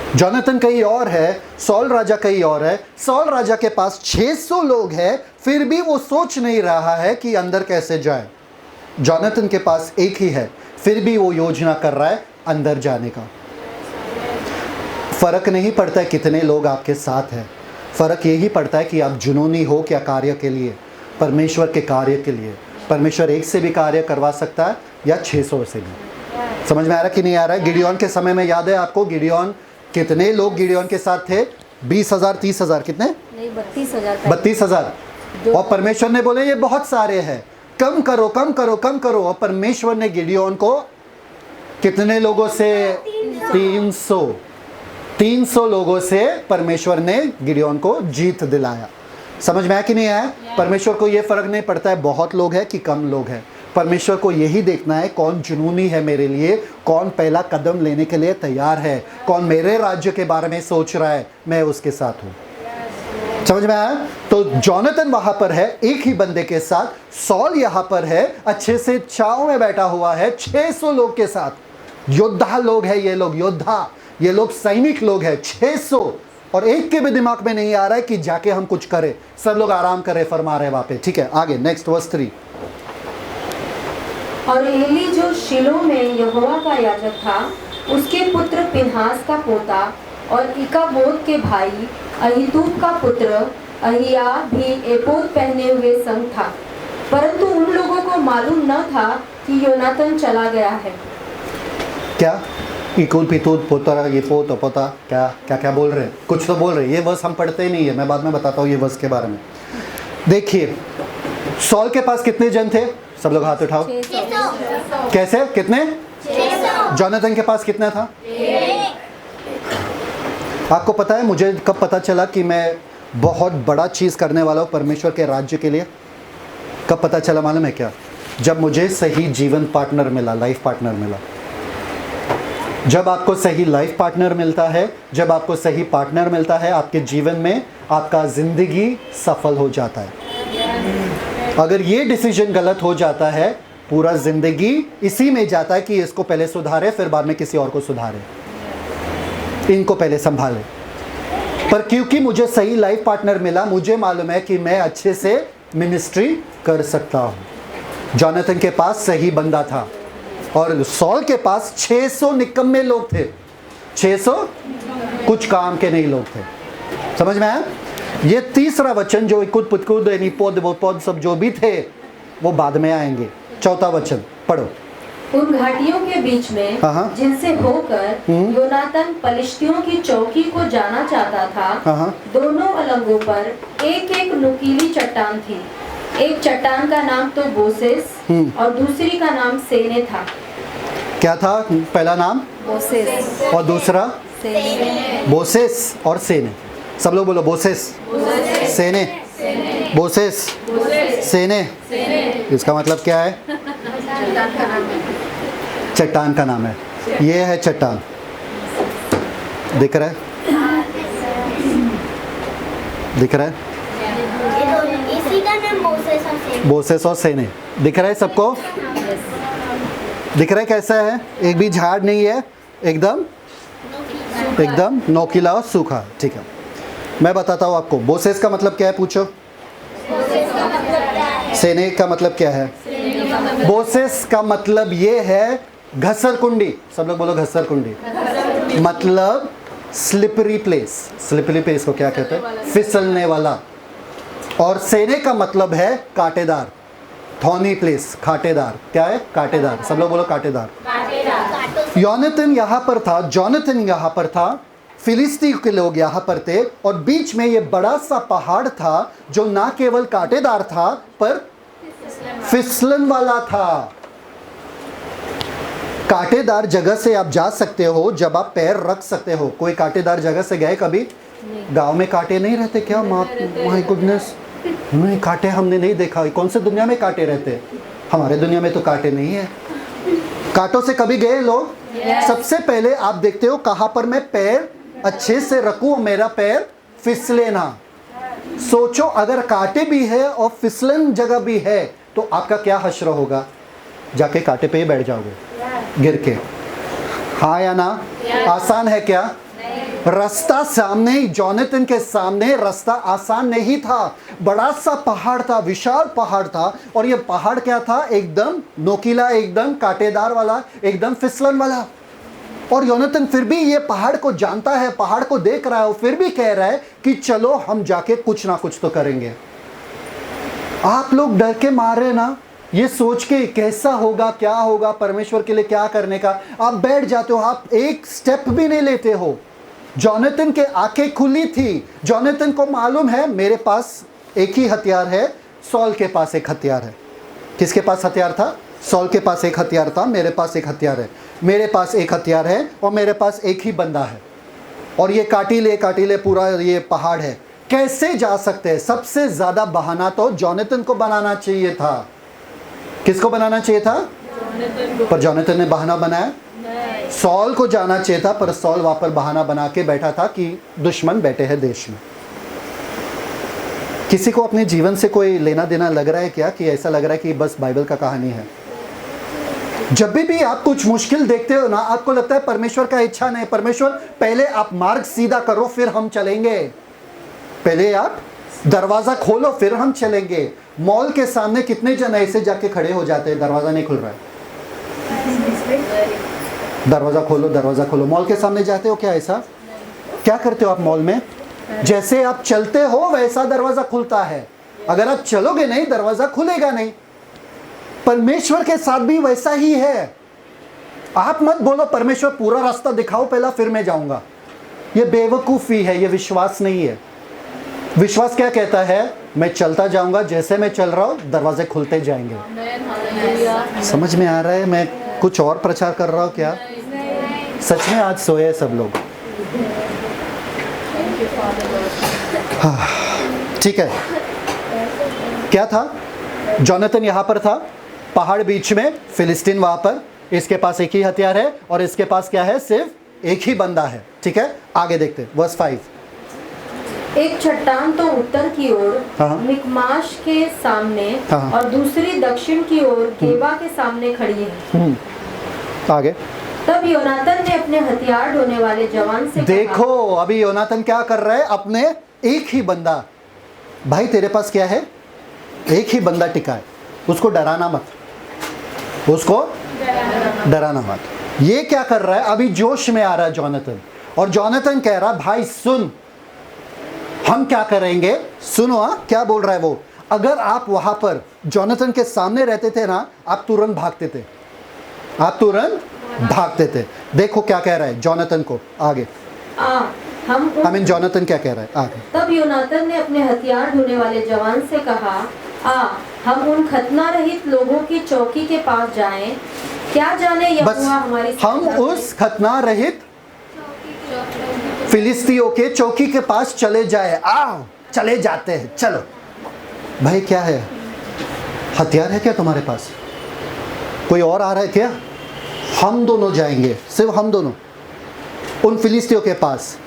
जोनाथन कहीं और है, सॉल राजा कहीं और है। सॉल राजा के पास 600 लोग हैं, फिर भी वो सोच नहीं रहा है कि अंदर कैसे जाए। जोनाथन के पास एक ही है, फिर भी वो योजना कर रहा है अंदर जाने का। फर्क नहीं पड़ता है कितने लोग आपके साथ हैं, फर्क यही पड़ता है कि आप जुनूनी हो क्या कार्य के लिए, परमेश्वर के कार्य के लिए। परमेश्वर एक से भी कार्य करवा सकता है या 600 से भी। समझ में आ रहा कि नहीं आ रहा है? गिडियोन के समय में याद है आपको, गिडियोन, कितने लोग गिडियोन के साथ थे? 20,000 30,000, कितने? नहीं, 32,000। 32,000। और परमेश्वर ने बोले ये बहुत सारे हैं, कम करो कम करो कम करो। और परमेश्वर ने गिडियोन को कितने लोगों से? 300 लोगों से परमेश्वर ने गिडियोन को जीत दिलाया। समझ में आया कि नहीं आया? परमेश्वर को ये फर्क नहीं पड़ता है बहुत लोग हैं कि कम लोग हैं। परमेश्वर को यही देखना है कौन जुनूनी है मेरे लिए, कौन पहला कदम लेने के लिए तैयार है, कौन मेरे राज्य के बारे में सोच रहा है, मैं उसके साथ हूँ। समझ में आया? तो जोनाथन वहां पर है एक ही बंदे के साथ, सॉल यहाँ पर है अच्छे से छाव में बैठा हुआ है 600 लोग के साथ। योद्धा लोग है ये लोग, योद्धा, ये लोग सैनिक लोग हैं 600। और एक के भी दिमाग में नहीं आ रहा है कि जाके हम कुछ करें, सब लोग आराम करे फरमा रहे वहां पे। ठीक है, आगे नेक्स्ट वर्स 3। और एली जो शिलो में यहोवा का याजक था, उसके पुत्र पिनहास का पोता और इकाबोद के भाई अहीतूब का पुत्र अहिया भी एपोद पहने हुए संग था, परंतु उन लोगों को मालूम न था कि योनातन चला गया है। क्या इकूल पितूद पोता, ये पोता पोता, क्या क्या क्या बोल रहे हैं? कुछ तो बोल रहे हैं। ये वर्स हम पढ़ते ही नहीं है, मैं बाद में बताता हूँ ये वर्स के बारे में। देखिए, सॉल के पास कितने जन थे? सब लोग हाथ उठाओ। 600। कैसे? कितने? 600। जोनाथन के पास कितना था? आपको पता है मुझे कब पता चला कि मैं बहुत बड़ा चीज़ करने वाला हूँ परमेश्वर के राज्य के लिए? कब पता चला मालूम है क्या? जब मुझे सही जीवन पार्टनर मिला, लाइफ पार्टनर मिला। जब आपको सही लाइफ पार्टनर मिलता है, जब आपको सही पार्टनर मिलता है, आपके जीवन में आपका ज़िंदगी सफल हो जाता है। अगर ये डिसीजन गलत हो जाता है, पूरा ज़िंदगी इसी में जाता है कि इसको पहले सुधारे, फिर बाद में किसी और को सुधारे, इनको पहले संभाले। पर क्योंकि मुझे सही लाइफ पार्टनर मिला, मुझे मालूम है कि मैं अच्छे से मिनिस्ट्री कर सकता हूँ। जॉनथन के पास सही बंदा था और सॉल के पास 600 निकम्मे लोग थे। 600 कुछ काम के नहीं लोग थे। समझ में आया? ये तीसरा वचन जो इकुद पुतकुद निपोद वोपोद सब जो भी थे वो बाद में आएंगे। चौथा वचन पढ़ो। उन घाटियों के बीच में हाँ। जिनसे होकर योनातन पलिश्तियों की चौकी को जाना चाहता था, हाँ। दोनों अलंगों पर एक एक नुकीली चट्टान थी। एक चट्टान का नाम तो बोसेस और दूसरी का नाम सेने था। क्या था पहला नाम? बोसेस और दूसरा बोसेस और सेने। सब लोग बोलो बोसेस, सेने, बोसेस, सेने। इसका मतलब क्या है? चट्टान का नाम है। ये है चट्टान, दिख रहा है? दिख रहा है? इसी का नाम बोसेस और सेने। बोसेस और सेने दिख रहा है सबको? दिख रहा है कैसा है? एक भी झाड़ नहीं है, एकदम नोकीला और सूखा। ठीक है, मैं बताता हूँ आपको। बोसेस का मतलब क्या है पूछो? सेने का मतलब क्या है? बोसेस का मतलब ये है घसर कुंडी। सब लोग बोलो घसर कुंडी। मतलब स्लिपरी प्लेस। स्लिपरी प्लेस को क्या कहते हैं? फिसलने वाला। और सेने का मतलब है कांटेदार, थॉर्नी प्लेस, कांटेदार। क्या है? कांटेदार। सब लोग बोलो कांटेदार। योनातन यहाँ पर था, जॉनथन यहाँ पर था, फिलिस्ती के लोग यहाँ पर थे, और बीच में ये बड़ा सा पहाड़ था जो ना केवल कांटेदार था पर फिसलन वाला था। कांटेदार जगह से आप जा सकते हो जब आप पैर रख सकते हो। कोई कांटेदार जगह से गए कभी? गांव में कांटे नहीं रहते क्या? माय गुडनेस, नहीं कांटे हमने नहीं देखा। कौन से दुनिया में कांटे रहते? हमारे दुनिया में तो कांटे नहीं है। कांटों से कभी गए लोग? सबसे पहले आप देखते हो कहाँ पर मैं पैर अच्छे से रखूं और मेरा पैर फिसले ना। सोचो अगर कांटे भी है और फिसलन जगह भी है तो आपका क्या हश्र होगा? जाके कांटे पे ही बैठ जाओगे गिर के। हाँ या ना? आसान है क्या? रास्ता सामने ही, जॉनथन के सामने रास्ता आसान नहीं था। बड़ा सा पहाड़ था, विशाल पहाड़ था, और ये पहाड़ क्या था? एकदम नोकीला, एकदम कांटेदार वाला, एकदम फिसलन वाला। और योनातन फिर भी ये पहाड़ को जानता है, पहाड़ को देख रहा है, और फिर भी कह रहा है कि चलो हम जाके कुछ ना कुछ तो करेंगे। आप लोग डर के मारे ना, ये सोच के कैसा होगा, क्या होगा, परमेश्वर के लिए क्या करने का, आप बैठ जाते हो, आप एक स्टेप भी नहीं लेते हो। जॉनथन के आंखें खुली थी। जॉनथन को मालूम है मेरे पास एक ही हथियार है, सॉल के पास एक हथियार है। किसके पास हथियार था? सॉल के पास एक हथियार था, मेरे पास एक हथियार है। मेरे पास एक हथियार है और मेरे पास एक ही बंदा है, और ये काटिले पूरा ये पहाड़ है। कैसे जा सकते हैं? सबसे ज्यादा बहाना तो जॉनथन को बनाना चाहिए था। किसको बनाना चाहिए था? पर जॉनथन ने बहाना बनाया। सॉल को जाना चाहिए था, पर सॉल वहां पर बहाना बना के बैठा था कि दुश्मन बैठे हैं देश में। किसी को अपने जीवन से कोई लेना देना लग रहा है क्या? कि ऐसा लग रहा है कि बस बाइबल का कहानी है। जब भी आप कुछ मुश्किल देखते हो ना, आपको लगता है परमेश्वर का इच्छा नहीं। परमेश्वर पहले आप मार्ग सीधा करो फिर हम चलेंगे। पहले आप दरवाजा खोलो फिर हम चलेंगे। मॉल के सामने कितने जन ऐसे जाके खड़े हो जाते हैं, दरवाजा नहीं खुल रहा है, दरवाजा खोलो, दरवाजा खोलो। मॉल के सामने जाते हो क्या? ऐसा क्या करते हो आप मॉल में? जैसे आप चलते हो वैसा दरवाजा खुलता है। अगर आप चलोगे नहीं, दरवाजा खुलेगा नहीं। परमेश्वर के साथ भी वैसा ही है। आप मत बोलो परमेश्वर पूरा रास्ता दिखाओ पहला फिर मैं जाऊंगा। ये बेवकूफी है, ये विश्वास नहीं है। विश्वास क्या कहता है? मैं चलता जाऊंगा, जैसे मैं चल रहा हूं दरवाजे खुलते जाएंगे। समझ में आ रहा है मैं कुछ और प्रचार कर रहा हूं क्या? सच में आज सोए सब लोग। ठीक है, क्या था? जॉनथन यहां पर था, पहाड़ बीच में, फिलिस्तीन वहां पर, इसके पास एक ही हथियार है और इसके पास क्या है, सिर्फ एक ही बंदा है। ठीक है, आगे देखते हैं वर्स 5। एक चट्टान तो उत्तर की ओर हाँ। मिकमाश के सामने हाँ। और दूसरी दक्षिण की ओर गेबा के सामने खड़ी है। आगे तब योनातन ने अपने हथियार ढोने वाले जवान से देखो, कहा, अभी योनातन क्या कर रहा है, अपने एक ही बंदा, भाई तेरे पास क्या है, एक ही बंदा टिका है, उसको डराना मत, उसको डराना मत। ये क्या कर रहा है, अभी जोश में आ रहा है जोनातन, और जोनातन कह रहा है भाई सुन, हम क्या करेंगे, सुनो। क्या बोल रहा है वो, अगर आप वहां पर जोनातन के सामने रहते थे ना, आप तुरंत भागते थे, आप तुरंत भागते थे। देखो क्या कह रहा है जोनातन को, आगे जोनातन क्या कह रहा है आगे। तब योनातन ने अपने हथियार ढोने वाले जवान से कहा, हम उन खतना रहित लोगों की चौकी के पास जाएं, क्या जाने यहोवा हमारी हम उस खतना रहित फिलिस्तियों के चौकी के पास चले जाए। आओ चले जाते हैं, चलो भाई। क्या है, हथियार है क्या तुम्हारे पास, कोई और आ रहा है क्या? हम दोनों जाएंगे, सिर्फ हम दोनों उन फिलिस्तियों के पास।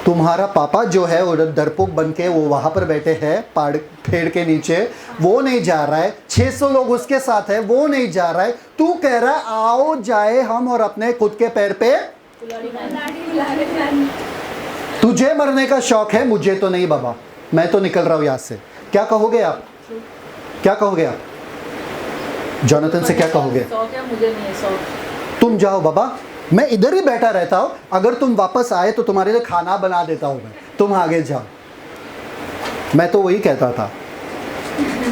तुम्हारा पापा जो है वो डरपोक बन के वो वहां पर बैठे हैं पेड़ के नीचे, वो नहीं जा रहा है, 600 लोग उसके साथ है, वो नहीं जा रहा है। तू कह रहा है आओ जाए हम और अपने खुद के पैर पे। तुझे मरने का शौक है, मुझे तो नहीं बाबा, मैं तो निकल रहा हूं यहां से। क्या कहोगे आप, क्या कहोगे आप जोनातन से, क्या कहोगे? मुझे नहीं है, तुम जाओ बाबा, मैं इधर ही बैठा रहता हूं, अगर तुम वापस आए तो तुम्हारे लिए खाना बना देता हूं मैं, तुम आगे जाओ। मैं तो वही कहता था।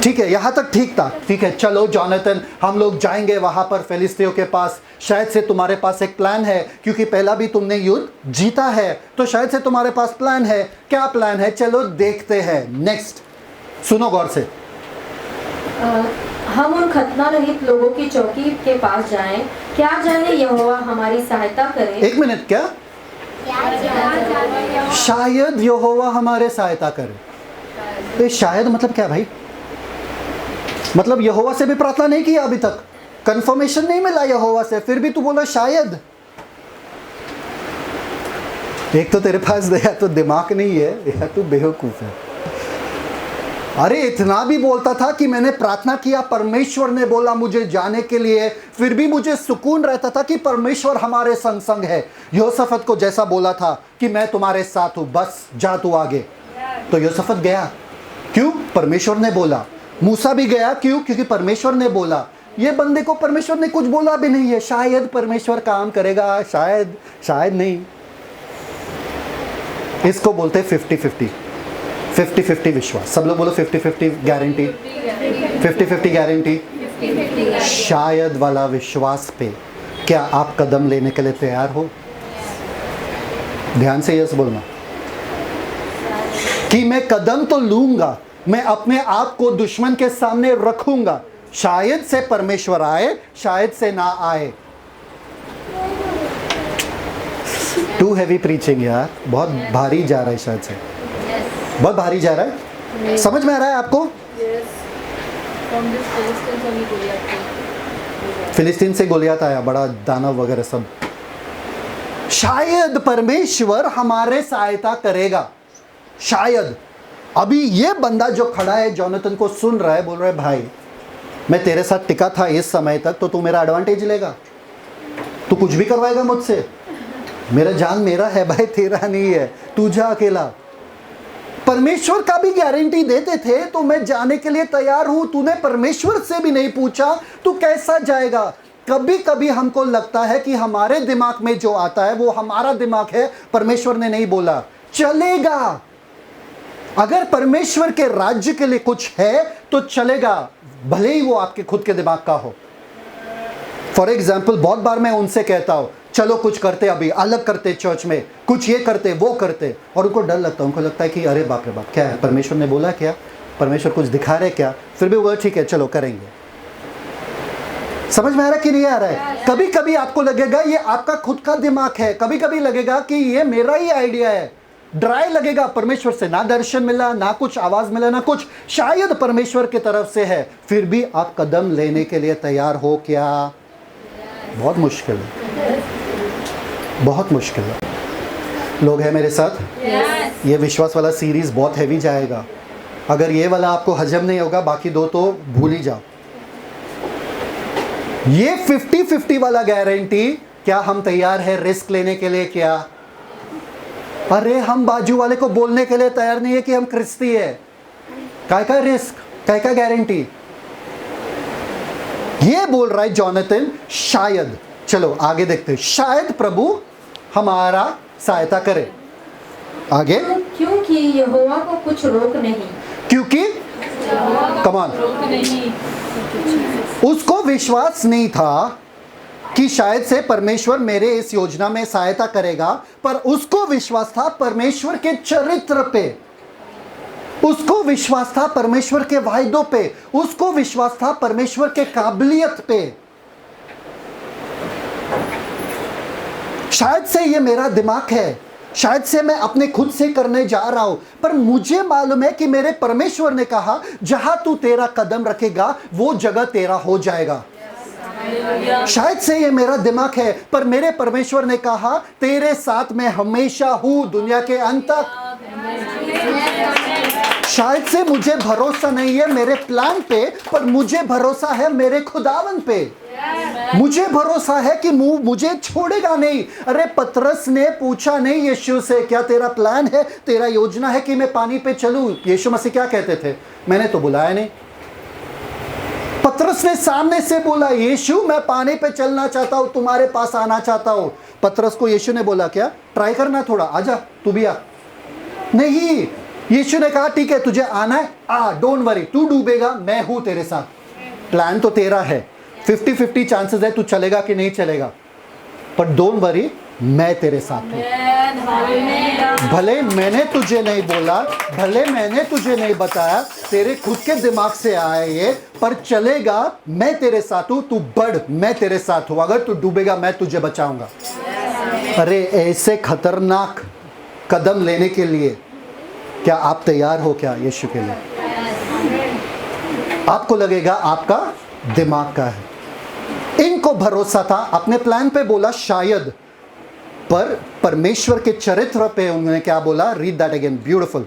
ठीक है, यहां तक ठीक था। ठीक है, चलो जोनातन, हम लोग जाएंगे वहां पर फिलिस्तियों के पास। शायद से तुम्हारे पास एक प्लान है, क्योंकि पहला भी तुमने युद्ध जीता है, तो शायद से तुम्हारे पास प्लान है। क्या प्लान है, चलो देखते हैं। नेक्स्ट सुनो गौर से। हम उन खतना रहित लोगों की चौकी के पास जाएं, क्या जाने यहोवा हमारी सहायता करे। एक मिनट, क्या शायद यहोवा हमारे सहायता करे? तो शायद मतलब क्या भाई, मतलब यहोवा से भी प्रार्थना नहीं किया अभी तक, कंफर्मेशन नहीं मिला यहोवा से, फिर भी तू बोला शायद। एक तो तेरे पास या तो दिमाग नहीं है या तू बेवकूफ है। अरे इतना भी बोलता था कि मैंने प्रार्थना किया, परमेश्वर ने बोला मुझे जाने के लिए, फिर भी मुझे सुकून रहता था कि परमेश्वर हमारे संग संग है। योसफत को जैसा बोला था कि मैं तुम्हारे साथ हूं, बस जा तू आगे, तो योसफत गया। क्यों? परमेश्वर ने बोला। मूसा भी गया, क्यों? क्योंकि परमेश्वर ने बोला। ये बंदे को परमेश्वर ने कुछ बोला भी नहीं है, शायद परमेश्वर काम करेगा, शायद शायद नहीं। इसको बोलते 50-50 50-50 विश्वास। सब लोग बोलो 50-50 गारंटी, 50-50 गारंटी। शायद वाला विश्वास पे क्या आप कदम लेने के लिए तैयार हो? ध्यान से यस बोलना कि मैं कदम तो लूंगा, मैं अपने आप को दुश्मन के सामने रखूंगा, शायद से परमेश्वर आए, शायद से ना आए। टू हैवी प्रीचिंग यार, बहुत भारी जा रहा है, शायद से बहुत भारी जा रहा है। समझ में आ रहा है आपको? फिलिस्तीन से गोलियत आया, बड़ा दानव वगैरह सब। शायद परमेश्वर हमारे सहायता करेगा, शायद। अभी ये बंदा जो खड़ा है जोनातन को सुन रहा है, बोल रहा है भाई मैं तेरे साथ टिका था इस समय तक, तो तू मेरा एडवांटेज लेगा, तू कुछ भी करवाएगा मुझसे, मेरा जान मेरा है भाई, तेरा नहीं है, तू जा अकेला। परमेश्वर का भी गारंटी देते थे तो मैं जाने के लिए तैयार हूं, तूने परमेश्वर से भी नहीं पूछा, तू कैसा जाएगा? कभी कभी हमको लगता है कि हमारे दिमाग में जो आता है वो हमारा दिमाग है, परमेश्वर ने नहीं बोला। चलेगा, अगर परमेश्वर के राज्य के लिए कुछ है तो चलेगा, भले ही वो आपके खुद के दिमाग का हो। फॉर एग्जाम्पल, बहुत बार मैं उनसे कहता हूं चलो कुछ करते, अभी अलग करते, चर्च में कुछ ये करते वो करते, और उनको डर लगता है, उनको लगता है कि अरे बाप रे बाप, क्या है, परमेश्वर ने बोला क्या, परमेश्वर कुछ दिखा रहे क्या? फिर भी वो ठीक है चलो करेंगे। समझ में आ रहा है कि नहीं आ रहा है? कभी कभी आपको लगेगा ये आपका खुद का दिमाग है, कभी कभी लगेगा कि ये मेरा ही आइडिया है, ड्राई लगेगा, परमेश्वर से ना दर्शन मिला, ना कुछ आवाज मिला, ना कुछ, शायद परमेश्वर की तरफ से है, फिर भी आप कदम लेने के लिए तैयार हो क्या? बहुत मुश्किल है, बहुत मुश्किल है। लोग हैं मेरे साथ? ये विश्वास वाला सीरीज़ बहुत हैवी जाएगा। अगर ये वाला आपको हजम नहीं होगा, बाकी दो तो भूल ही जाओ। ये 50-50 वाला गारंटी, क्या हम तैयार है रिस्क लेने के लिए? क्या अरे हम बाजू वाले को बोलने के लिए तैयार नहीं है कि हम क्रिस्ती है। काय का रिस्क, काय का गारंटी? ये बोल रहा है जोनाथन, शायद, चलो आगे देखते हैं, शायद प्रभु हमारा सहायता करे। आगे, क्योंकि यहोवा को कुछ रोक नहीं, क्योंकि कमान उसको विश्वास नहीं था कि शायद से परमेश्वर मेरे इस योजना में सहायता करेगा, पर उसको विश्वास था परमेश्वर के चरित्र पे, उसको विश्वास था परमेश्वर के वायदों पे, उसको विश्वास था परमेश्वर के काबिलियत पे। शायद से ये मेरा दिमाग है, शायद से मैं अपने खुद से करने जा रहा हूं, पर मुझे मालूम है कि मेरे परमेश्वर ने कहा जहां तू तेरा कदम रखेगा वो जगह तेरा हो जाएगा। शायद से ये मेरा दिमाग है, पर मेरे परमेश्वर ने कहा तेरे साथ मैं हमेशा हूं दुनिया के अंत तक। शायद से मुझे भरोसा नहीं है मेरे प्लान पे, पर मुझे भरोसा है मेरे खुदावन पे। मुझे भरोसा है कि मुझे छोड़ेगा नहीं। अरे पतरस ने पूछा नहीं यीशु से, क्या तेरा प्लान है, तेरा योजना है कि मैं पानी पे चलूं? यीशु मसीह क्या कहते थे? मैंने तो बुलाया नहीं। पतरस ने सामने से बोला, यीशु मैं पानी पे चलना चाहता हूं, तुम्हारे पास आना चाहता हूं। पतरस को यीशु ने बोला, क्या ट्राई करना थोड़ा, आजा तू भी आ। नहीं, यीशु ने कहा ठीक है तुझे आना है, आ, डोंट वरी, तू डूबेगा मैं हूं तेरे साथ। प्लान तो तेरा है, 50-50 चांसेस है तू चलेगा कि नहीं चलेगा, पर डोंट वरी मैं तेरे साथ हूं। भले मैंने तुझे नहीं बोला, भले मैंने तुझे नहीं बताया, तेरे खुद के दिमाग से आया ये, पर चलेगा मैं तेरे साथ हूं, तू बढ़ मैं तेरे साथ हूं, अगर तू डूबेगा मैं तुझे बचाऊंगा। अरे ऐसे खतरनाक कदम लेने के लिए क्या आप तैयार हो? क्या यीशु के लिए? आपको लगेगा आपका दिमाग का है। इनको भरोसा था, अपने प्लान पे बोला शायद, पर परमेश्वर के चरित्र पे उन्होंने क्या बोला? Read that again, beautiful.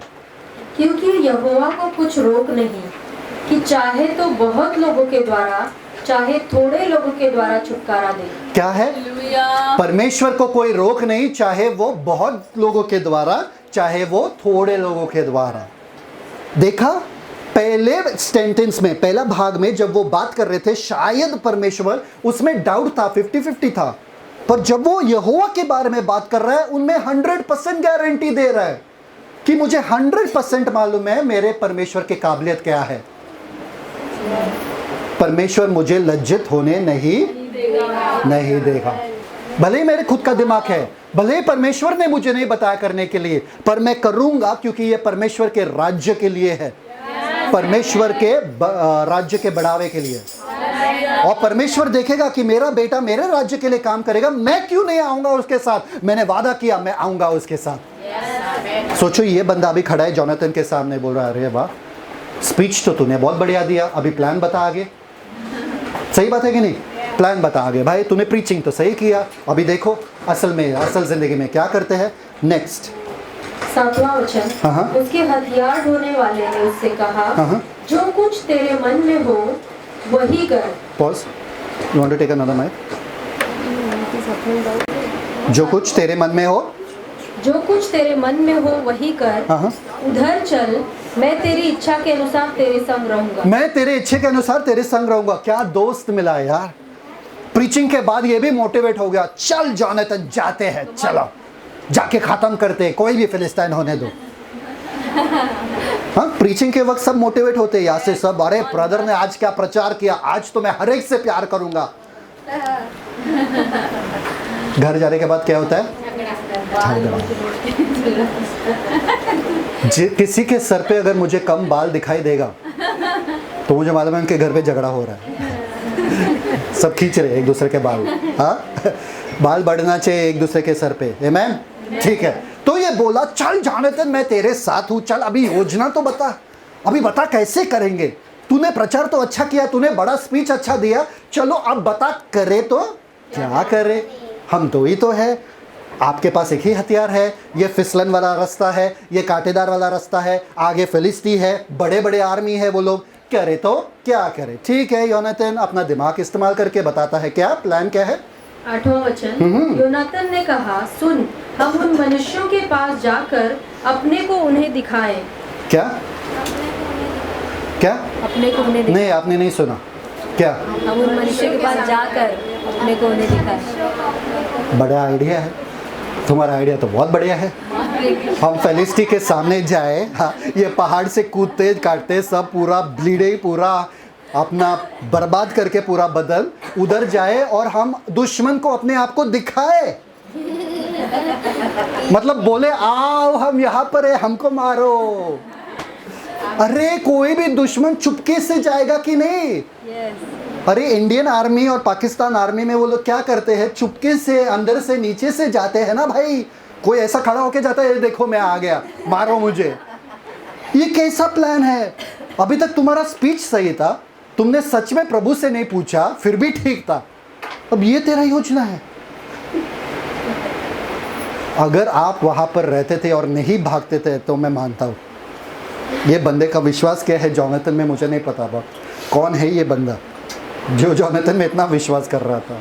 क्योंकि यहोवा को कुछ रोक नहीं कि चाहे तो बहुत लोगों के द्वारा चाहे थोड़े लोगों के द्वारा छुटकारा दे। क्या है? परमेश्वर को कोई रोक नहीं, चाहे वो बहुत लोगों के द्वारा चाहे वो थोड़े लोगों के द्वारा। देखा पहले सेंटेंस में, पहला भाग में जब वो बात कर रहे थे शायद परमेश्वर, उसमें डाउट था, 50-50 था, पर जब वो यहोवा के बारे में बात कर रहा है उनमें 100% गारंटी दे रहा है कि मुझे 100% मालूम है मेरे परमेश्वर की काबिलियत क्या है। परमेश्वर मुझे लज्जित होने नहीं देगा। भले ही मेरे खुद का दिमाग है, भले ही परमेश्वर ने मुझे नहीं बताया करने के लिए, पर मैं करूंगा क्योंकि ये परमेश्वर के राज्य के लिए है, परमेश्वर के राज्य के बढ़ावे के लिए। और परमेश्वर देखेगा कि मेरा बेटा मेरे राज्य के लिए काम करेगा, मैं क्यों नहीं आऊंगा उसके साथ? मैंने वादा किया मैं आऊंगा उसके साथ। सोचो ये बंदा अभी खड़ा है जोनाथन के सामने, बोल रहा है अरे वाह स्पीच तो तूने बहुत बढ़िया दिया, अभी प्लान बता आगे। सही बात है कि नहीं? प्लान बता आगे। भाई तूने प्रीचिंग तो सही किया, अभी देखो असल जिंदगी में क्या करते हैं। नेक्स्ट 7वां वचन, उसके हथियार ढोने वाले ने उससे कहा, जो कुछ तेरे मन में हो वही कर। Pause, you want to take another mic? जो कुछ तेरे मन में हो, जो कुछ तेरे मन में हो वही कर, उधर चल, मैं तेरी इच्छा के अनुसार तेरे संग रहूंगा। मैं तेरे इच्छे के अनुसार तेरे संग रहूंगा। क्या दोस्त मिला यार। प्रीचिंग के बाद ये भी मोटिवेट हो गया, चल जोनाथन जाते हैं, चलो जाके खत्म करते हैं, कोई भी फिलिस्तीन होने दो। हाँ, प्रीचिंग के वक्त सब मोटिवेट होते हैं यहाँ से सब, अरे ब्रदर ने आज क्या प्रचार किया, आज तो मैं हर एक से प्यार करूंगा। घर जाने के बाद क्या होता है? किसी के सर पे अगर मुझे कम बाल दिखाई देगा तो मुझे मालूम है उनके घर पे झगड़ा हो रहा है। सब खींच रहे एक दूसरे के बाल। हाँ, बाल बढ़ना चाहिए एक दूसरे के सर पे। आमेन? ठीक है, तो ये बोला चल जोनाथन मैं तेरे साथ हूँ, चल अभी योजना तो बता, अभी बता कैसे करेंगे। तूने प्रचार तो अच्छा किया, तूने बड़ा स्पीच अच्छा दिया, चलो अब बता करे तो क्या करे, हम दो ही तो है, आपके पास एक ही हथियार है, ये फिसलन वाला रास्ता है, ये कांटेदार वाला रास्ता है, आगे फिलिस्ती है, बड़े बड़े आर्मी है, वो लोग करे तो क्या करे। ठीक है, योनाथन अपना दिमाग इस्तेमाल करके बताता है क्या प्लान क्या है। 8वां वचन, योनातन ने कहा, सुन, हम उन मनुष्यों के पास जाकर अपने को उन्हें दिखाएं। क्या क्या अपने को उन्हें नहीं, आपने नहीं सुना क्या? हम उन मनुष्यों के पास जाकर अपने को उन्हें दिखाएं। बड़ा आइडिया है तुम्हारा, आइडिया तो बहुत बढ़िया है। हम फिलिस्ती के सामने जाए, हाँ, ये पहाड़ से कूदते काटते सब पूरा ब्लीडे पूरा अपना बर्बाद करके पूरा बदन उधर जाए और हम दुश्मन को अपने आप को दिखाए, मतलब बोले आओ हम यहाँ पर है, हमको मारो। अरे कोई भी दुश्मन चुपके से जाएगा कि नहीं? अरे इंडियन आर्मी और पाकिस्तान आर्मी में वो लोग क्या करते हैं, चुपके से अंदर से नीचे से जाते हैं ना भाई। कोई ऐसा खड़ा होके जाता है, देखो मैं आ गया, मारो मुझे। ये कैसा प्लान है? अभी तक तुम्हारा स्पीच सही था, तुमने सच में प्रभु से नहीं पूछा, फिर भी ठीक था। अब ये तेरा योजना है। अगर आप वहां पर रहते थे और नहीं भागते थे तो मैं मानता हूं। ये बंदे का विश्वास क्या है जोनाथन में, मुझे नहीं पता बात कौन है ये बंदा जो जोनाथन में इतना विश्वास कर रहा था।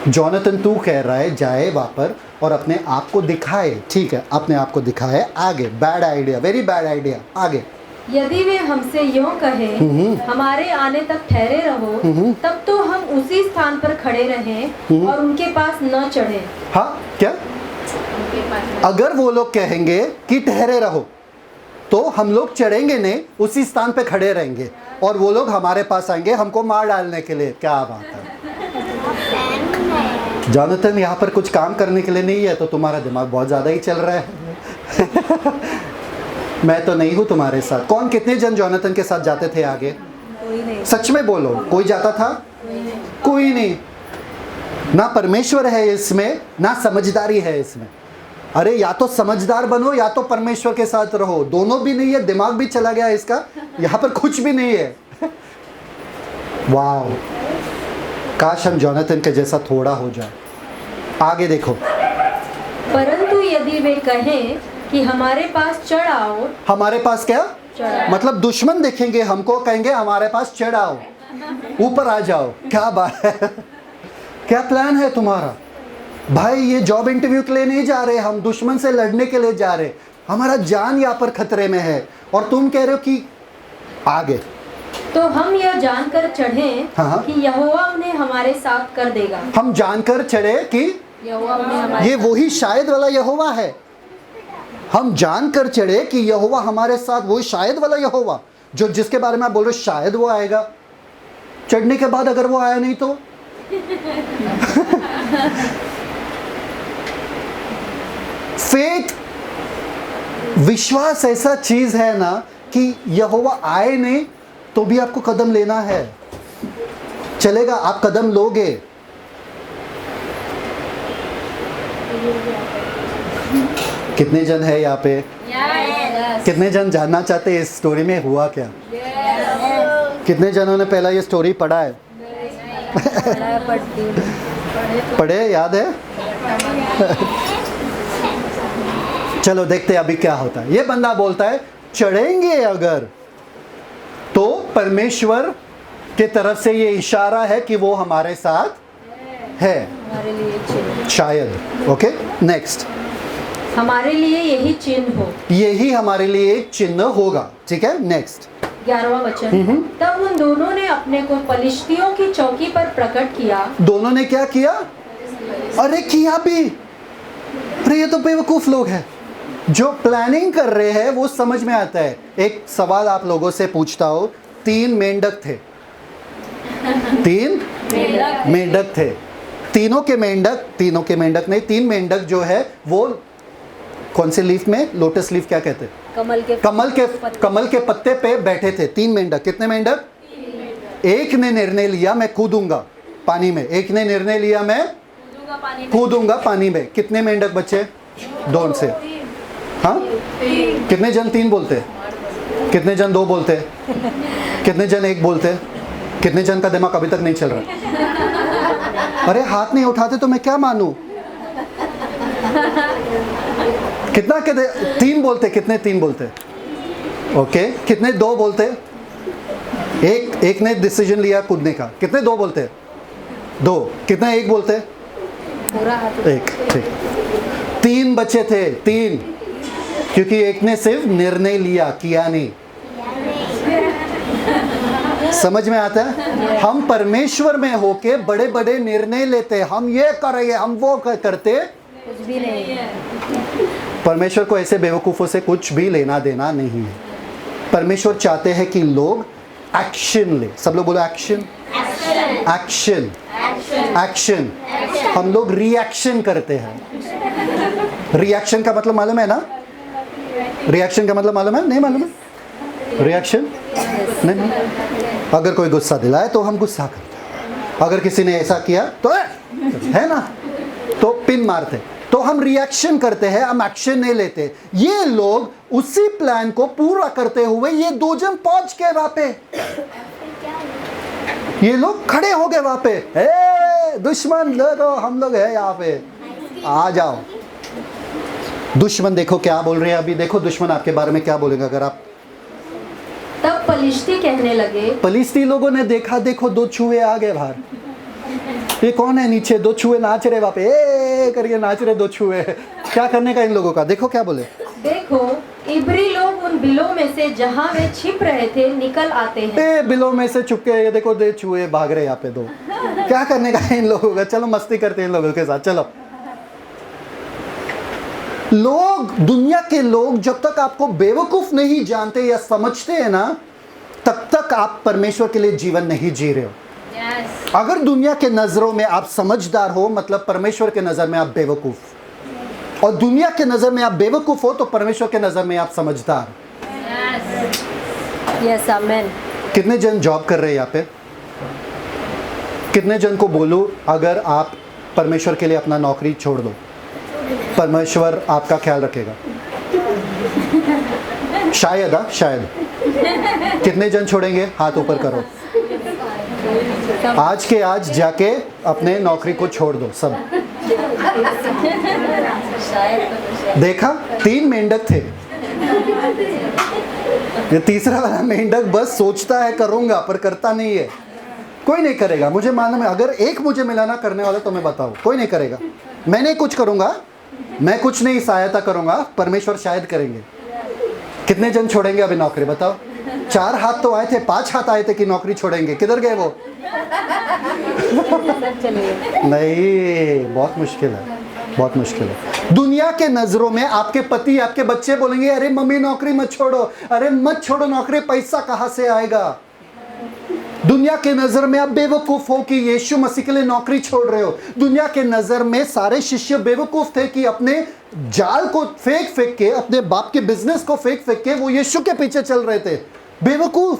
जोनाथन तू कह रहा है जाए वहाँ पर और अपने आप को दिखाए, ठीक है, अपने आप को दिखाए। आगे bad idea, very bad idea. आगे, यदि वे हमसे यूं कहें, हमारे आने तक ठहरे रहो, तब तो हम उसी स्थान पर खड़े रहें और उनके पास न चढ़े। हाँ क्या? अगर वो लोग कहेंगे कि ठहरे रहो तो हम लोग चढ़ेंगे नहीं, उसी स्थान पे खड़े रहेंगे और वो लोग हमारे पास आएंगे हमको मार डालने के लिए। क्या बात है जोनाथन, यहाँ पर कुछ काम करने के लिए नहीं है, तो तुम्हारा दिमाग बहुत ज़्यादा ही चल रहा है। मैं तो नहीं हूँ तुम्हारे साथ। कौन, कितने जन जोनाथन के साथ जाते थे आगे? कोई नहीं। सच में बोलो, कोई जाता था? कोई नहीं। ना परमेश्वर है इसमें, ना समझदारी है इसमें। अरे या तो समझदार बनो या तो परमेश्वर के साथ रहो, दोनों भी नहीं है। दिमाग भी चला गया इसका, यहाँ पर कुछ भी नहीं है। वाह, काश हम जोनाथन के जैसा थोड़ा हो जाए। आगे देखो, परंतु यदि वे कहें कि हमारे पास चढ़ आओ। हमारे पास क्या? चढ़। मतलब दुश्मन देखेंगे हमको, कहेंगे हमारे पास चढ़ आओ, ऊपर आ जाओ। क्या बात है, क्या प्लान है तुम्हारा भाई? ये जॉब इंटरव्यू के लिए नहीं जा रहे हम, दुश्मन से लड़ने के लिए जा रहे। हमारा जान यहाँ पर खतरे में है और तुम कह रहे हो कि आगे। तो हम यह जानकर चढ़ें हाँ। कि यहोवा उन्हें हमारे साथ कर देगा। हम जानकर चढ़े कि यहोवा उन्हें हमारे ये वही शायद वाला यहोवा है। हम जानकर चढ़े कि यहोवा हमारे साथ, वही शायद वाला यहोवा जो जिसके बारे में आप बोल रहे हो शायद वो आएगा। चढ़ने के बाद अगर वो आया नहीं तो फेथ, विश्वास ऐसा चीज है ना कि यहोवा आए नहीं तो भी आपको कदम लेना है। चलेगा, आप कदम लोगे। कितने जन है यहाँ पे? कितने जन जानना चाहते हैं इस स्टोरी में हुआ क्या? कितने जनों ने पहला ये स्टोरी पढ़ा है? पढ़े, याद है? चलो देखते हैं अभी क्या होता है। ये बंदा बोलता है चढ़ेंगे अगर, तो परमेश्वर के तरफ से ये इशारा है कि वो हमारे साथ है, हमारे लिए चिन्ह, शायद। Okay, next. हमारे लिए यही चिन्ह हो, यही हमारे लिए एक चिन्ह होगा। ठीक है, नेक्स्ट। 11वां वचन, तब उन दोनों ने अपने को पलिश्तियों की चौकी पर प्रकट किया। दोनों ने क्या किया? अरे किया भी। अरे ये तो बेवकूफ लोग हैं। जो प्लानिंग कर रहे हैं वो समझ में आता है। एक सवाल आप लोगों से पूछता हूं, 3 मेंढक थे, 3 मेंढक थे। तीनों के मेंढक नहीं, 3 मेंढक जो है वो कौन से लीफ में, लोटस लीफ क्या कहते हैं, कमल के पत्ते पे बैठे थे 3 मेंढक। कितने मेंढक? एक ने निर्णय लिया मैं कूदूंगा पानी में, एक ने निर्णय लिया मैं कूदूंगा पानी में। कितने मेंढक बचे? 2 से। हाँ, कितने जन 3 बोलते? कितने जन 2 बोलते? कितने जन 1 बोलते? कितने जन का दिमाग अभी तक नहीं चल रहा? अरे हाथ नहीं उठाते तो मैं क्या मानूं? कितना कहते? 3 बोलते, कितने 3 बोलते? ओके, कितने 2 बोलते? एक ने डिसीजन लिया कूदने का, कितने 2 बोलते? 2, कितने 1 बोलते? 1, ठीक। 3 बचे थे, 3, क्योंकि एक ने सिर्फ निर्णय लिया, किया नहीं। समझ में आता है? हम परमेश्वर में होके बड़े बड़े निर्णय लेते, हम ये करेंगे, हम वो करते, कुछ भी नहीं है। परमेश्वर को ऐसे बेवकूफ़ों से कुछ भी लेना देना नहीं है। परमेश्वर चाहते हैं कि लोग एक्शन ले। सब लोग बोलो एक्शन, एक्शन, एक्शन। हम लोग रिएक्शन करते हैं। रिएक्शन का मतलब मालूम है ना? रिएक्शन का मतलब मालूम है? नहीं मालूम है? रिएक्शन नहीं। अगर कोई गुस्सा दिलाए तो हम गुस्सा करते हैं, अगर किसी ने ऐसा किया तो है ना, तो पिन मारते, तो हम रिएक्शन करते हैं, हम एक्शन नहीं लेते। ये लोग उसी प्लान को पूरा करते हुए ये 2 जन पहुंच के वहां पे, ये लोग खड़े हो गए वहां पे, ए दुश्मन देखो हम लोग है यहाँ पे, आ जाओ। दुश्मन देखो क्या बोल रहे हैं अभी, देखो दुश्मन आपके बारे में क्या बोलेगा अगर आप। तब पलिश्ती कहने लगे, पलिश्ती लोगों ने देखा, देखो 2 चूहे आ गए बाहर, ये कौन है नीचे? 2 चूहे नाच रहे वहां पे, ए करके नाच रहे 2 चूहे। क्या करने का इन लोगों का? देखो क्या बोले, देखो इब्री लोग उन बिलों में से जहां वे छिप रहे थे निकल आते हैं। ए बिलों में से चुपके, ये देखो 2 चूहे भाग रहे यहाँ पे 2। क्या करने का है इन लोगों का? चलो मस्ती करते हैं इन लोगों के साथ, चलो। लोग, दुनिया के लोग जब तक आपको बेवकूफ नहीं जानते या समझते हैं ना, तब तक आप परमेश्वर के लिए जीवन नहीं जी रहे हो। अगर दुनिया के नजरों में आप समझदार हो, मतलब परमेश्वर के नजर में आप बेवकूफ, और दुनिया के नजर में आप बेवकूफ हो तो परमेश्वर के नजर में आप समझदार। Yes amen. कितने जन जॉब कर रहे हैं यहाँ पे? कितने जन को बोलूं अगर आप परमेश्वर के लिए अपना नौकरी छोड़ दो, परमेश्वर आपका ख्याल रखेगा? शायद, शायद। कितने जन छोड़ेंगे? हाथ ऊपर करो। आज के आज जाके अपने नौकरी को छोड़ दो सब। देखा, 3 मेंढक थे, ये तीसरा वाला मेंढक बस सोचता है करूंगा पर करता नहीं है। कोई नहीं करेगा, मुझे मालूम है। अगर एक मुझे मिला ना करने वाला तो मैं बताऊं, कोई नहीं करेगा। मैं नहीं कुछ करूंगा, मैं कुछ नहीं सहायता करूंगा, परमेश्वर शायद करेंगे। कितने जन छोड़ेंगे अभी नौकरी? बताओ। 4 हाथ तो आए थे, 5 हाथ आए थे कि नौकरी छोड़ेंगे, किधर गए वो? नहीं, बहुत मुश्किल है, बहुत मुश्किल है। दुनिया के नजरों में आपके पति, आपके बच्चे बोलेंगे अरे मम्मी नौकरी मत छोड़ो, अरे मत छोड़ो नौकरी, पैसा कहां से आएगा? दुनिया के नजर में आप बेवकूफ हो कि यीशु मसीह के लिए नौकरी छोड़ रहे हो। दुनिया के नजर में सारे शिष्य बेवकूफ थे कि अपने जाल को फेंक फेंक के, अपने बाप के बिजनेस को फेंक फेंक के वो यीशु के पीछे चल रहे थे। बेवकूफ,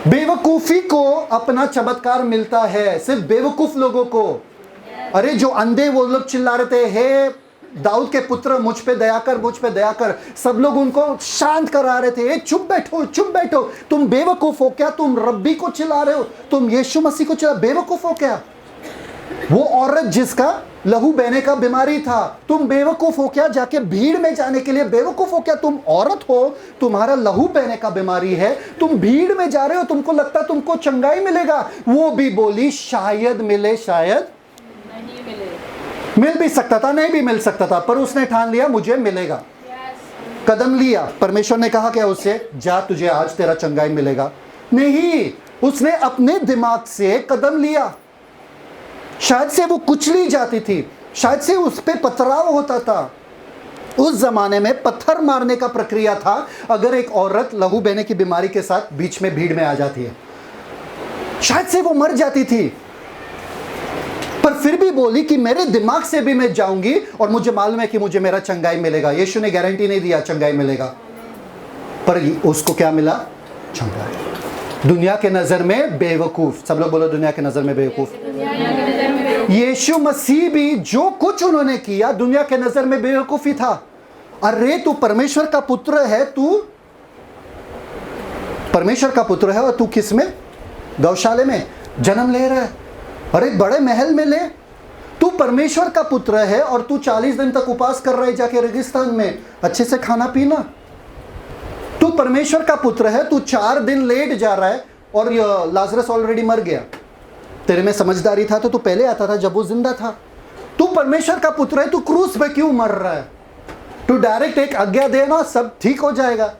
बेवकूफी को अपना चमत्कार मिलता है सिर्फ बेवकूफ लोगों को। अरे जो अंधे, वो लोग चिल्ला रहे थे, हे दाऊद के पुत्र मुझ पे दया कर, मुझ पे दया कर। सब लोग उनको शांत करा रहे थे, चुप बैठो, चुप बैठो। तुम बेवकूफ हो क्या? तुम रब्बी को चिल्ला रहे हो, तुम यीशु मसीह को चिल्ला, बेवकूफ हो क्या? वो औरत जिसका लहू बहने का बीमारी था, तुम बेवकूफ हो क्या जाके भीड़ में जाने के लिए? बेवकूफ हो क्या? तुम औरत हो, तुम्हारा लहू बहने का बीमारी है, तुम भीड़ में जा रहे हो, तुमको लगता है तुमको चंगाई मिलेगा। वो भी बोली शायद मिले, शायद नहीं मिले। मिल भी सकता था, नहीं भी मिल सकता था, पर उसने ठान लिया मुझे मिलेगा। कदम लिया। परमेश्वर ने कहा क्या उससे? जा, तुझे आज तेरा चंगाई मिलेगा? नहीं, उसने अपने दिमाग से कदम लिया। शायद से वो कुचली जाती थी, शायद से उस पे पथराव होता था। उस जमाने में पत्थर मारने का प्रक्रिया था अगर एक औरत लहू बहने की बीमारी के साथ बीच में भीड़ में आ जाती है। शायद से वो मर जाती थी, पर फिर भी बोली कि मेरे दिमाग से भी मैं जाऊंगी और मुझे मालूम है कि मुझे मेरा चंगाई मिलेगा। यीशु ने गारंटी नहीं दिया चंगाई मिलेगा, पर उसको क्या मिला? चंगाई। दुनिया के नजर में बेवकूफ। सब लोग बोलो दुनिया के नजर में बेवकूफ। यीशु मसीह भी जो कुछ उन्होंने किया दुनिया के नजर में बेवकूफी था। अरे तू परमेश्वर का पुत्र है, तू परमेश्वर का पुत्र है और तू किस में? गौशाले में जन्म ले रहा है। अरे बड़े महल में ले, तू परमेश्वर का पुत्र है और तू 40 दिन तक उपवास कर रहा है जाके रेगिस्तान में, अच्छे से खाना पीना। तू परमेश्वर का पुत्र है, तू 4 दिन लेट जा रहा है और लाजरस ऑलरेडी मर गया। तेरे में समझदारी था तो तू पहले आता था जब वो जिंदा था। तू परमेश्वर का पुत्र है, तू क्रूस पे क्यों मर रहा है? तू डायरेक्ट एक आज्ञा दे ना, सब ठीक हो जाएगा,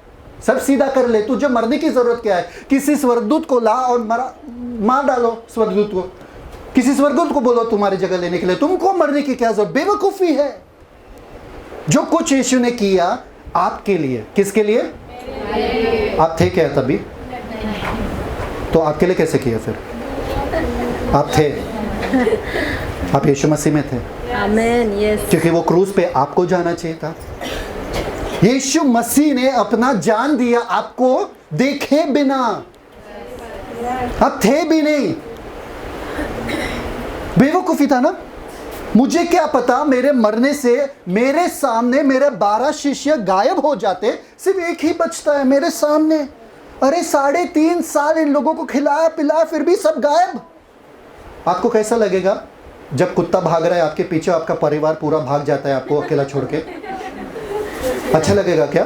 सब सीधा कर ले। तुझे मरने की जरूरत क्या है? किसी स्वर्गदूत को ला और मार डालो स्वर्गदूत को, किसी स्वर्गदूत को बोलो तुम्हारी जगह लेने के लिए। तुमको मरने की क्या जरूरत? बेवकूफी है। जो कुछ यीशु ने किया आपके लिए, किसके लिए? आप थे क्या तभी? तो आपके लिए कैसे किया फिर? आप थे, आप यीशु मसीह में थे। आमेन, यस। क्योंकि वो क्रूस पे आपको जाना चाहिए था। यीशु मसीह ने अपना जान दिया आपको देखे बिना। आप थे भी नहीं। बेवकूफी था ना। मुझे क्या पता मेरे मरने से मेरे सामने मेरे 12 शिष्य गायब हो जाते, सिर्फ एक ही बचता है मेरे सामने। अरे 3.5 साल इन लोगों को खिलाया पिलाया फिर भी सब गायब। आपको कैसा लगेगा जब कुत्ता भाग रहा है आपके पीछे, आपका परिवार पूरा भाग जाता है आपको अकेला छोड़ के? अच्छा लगेगा क्या?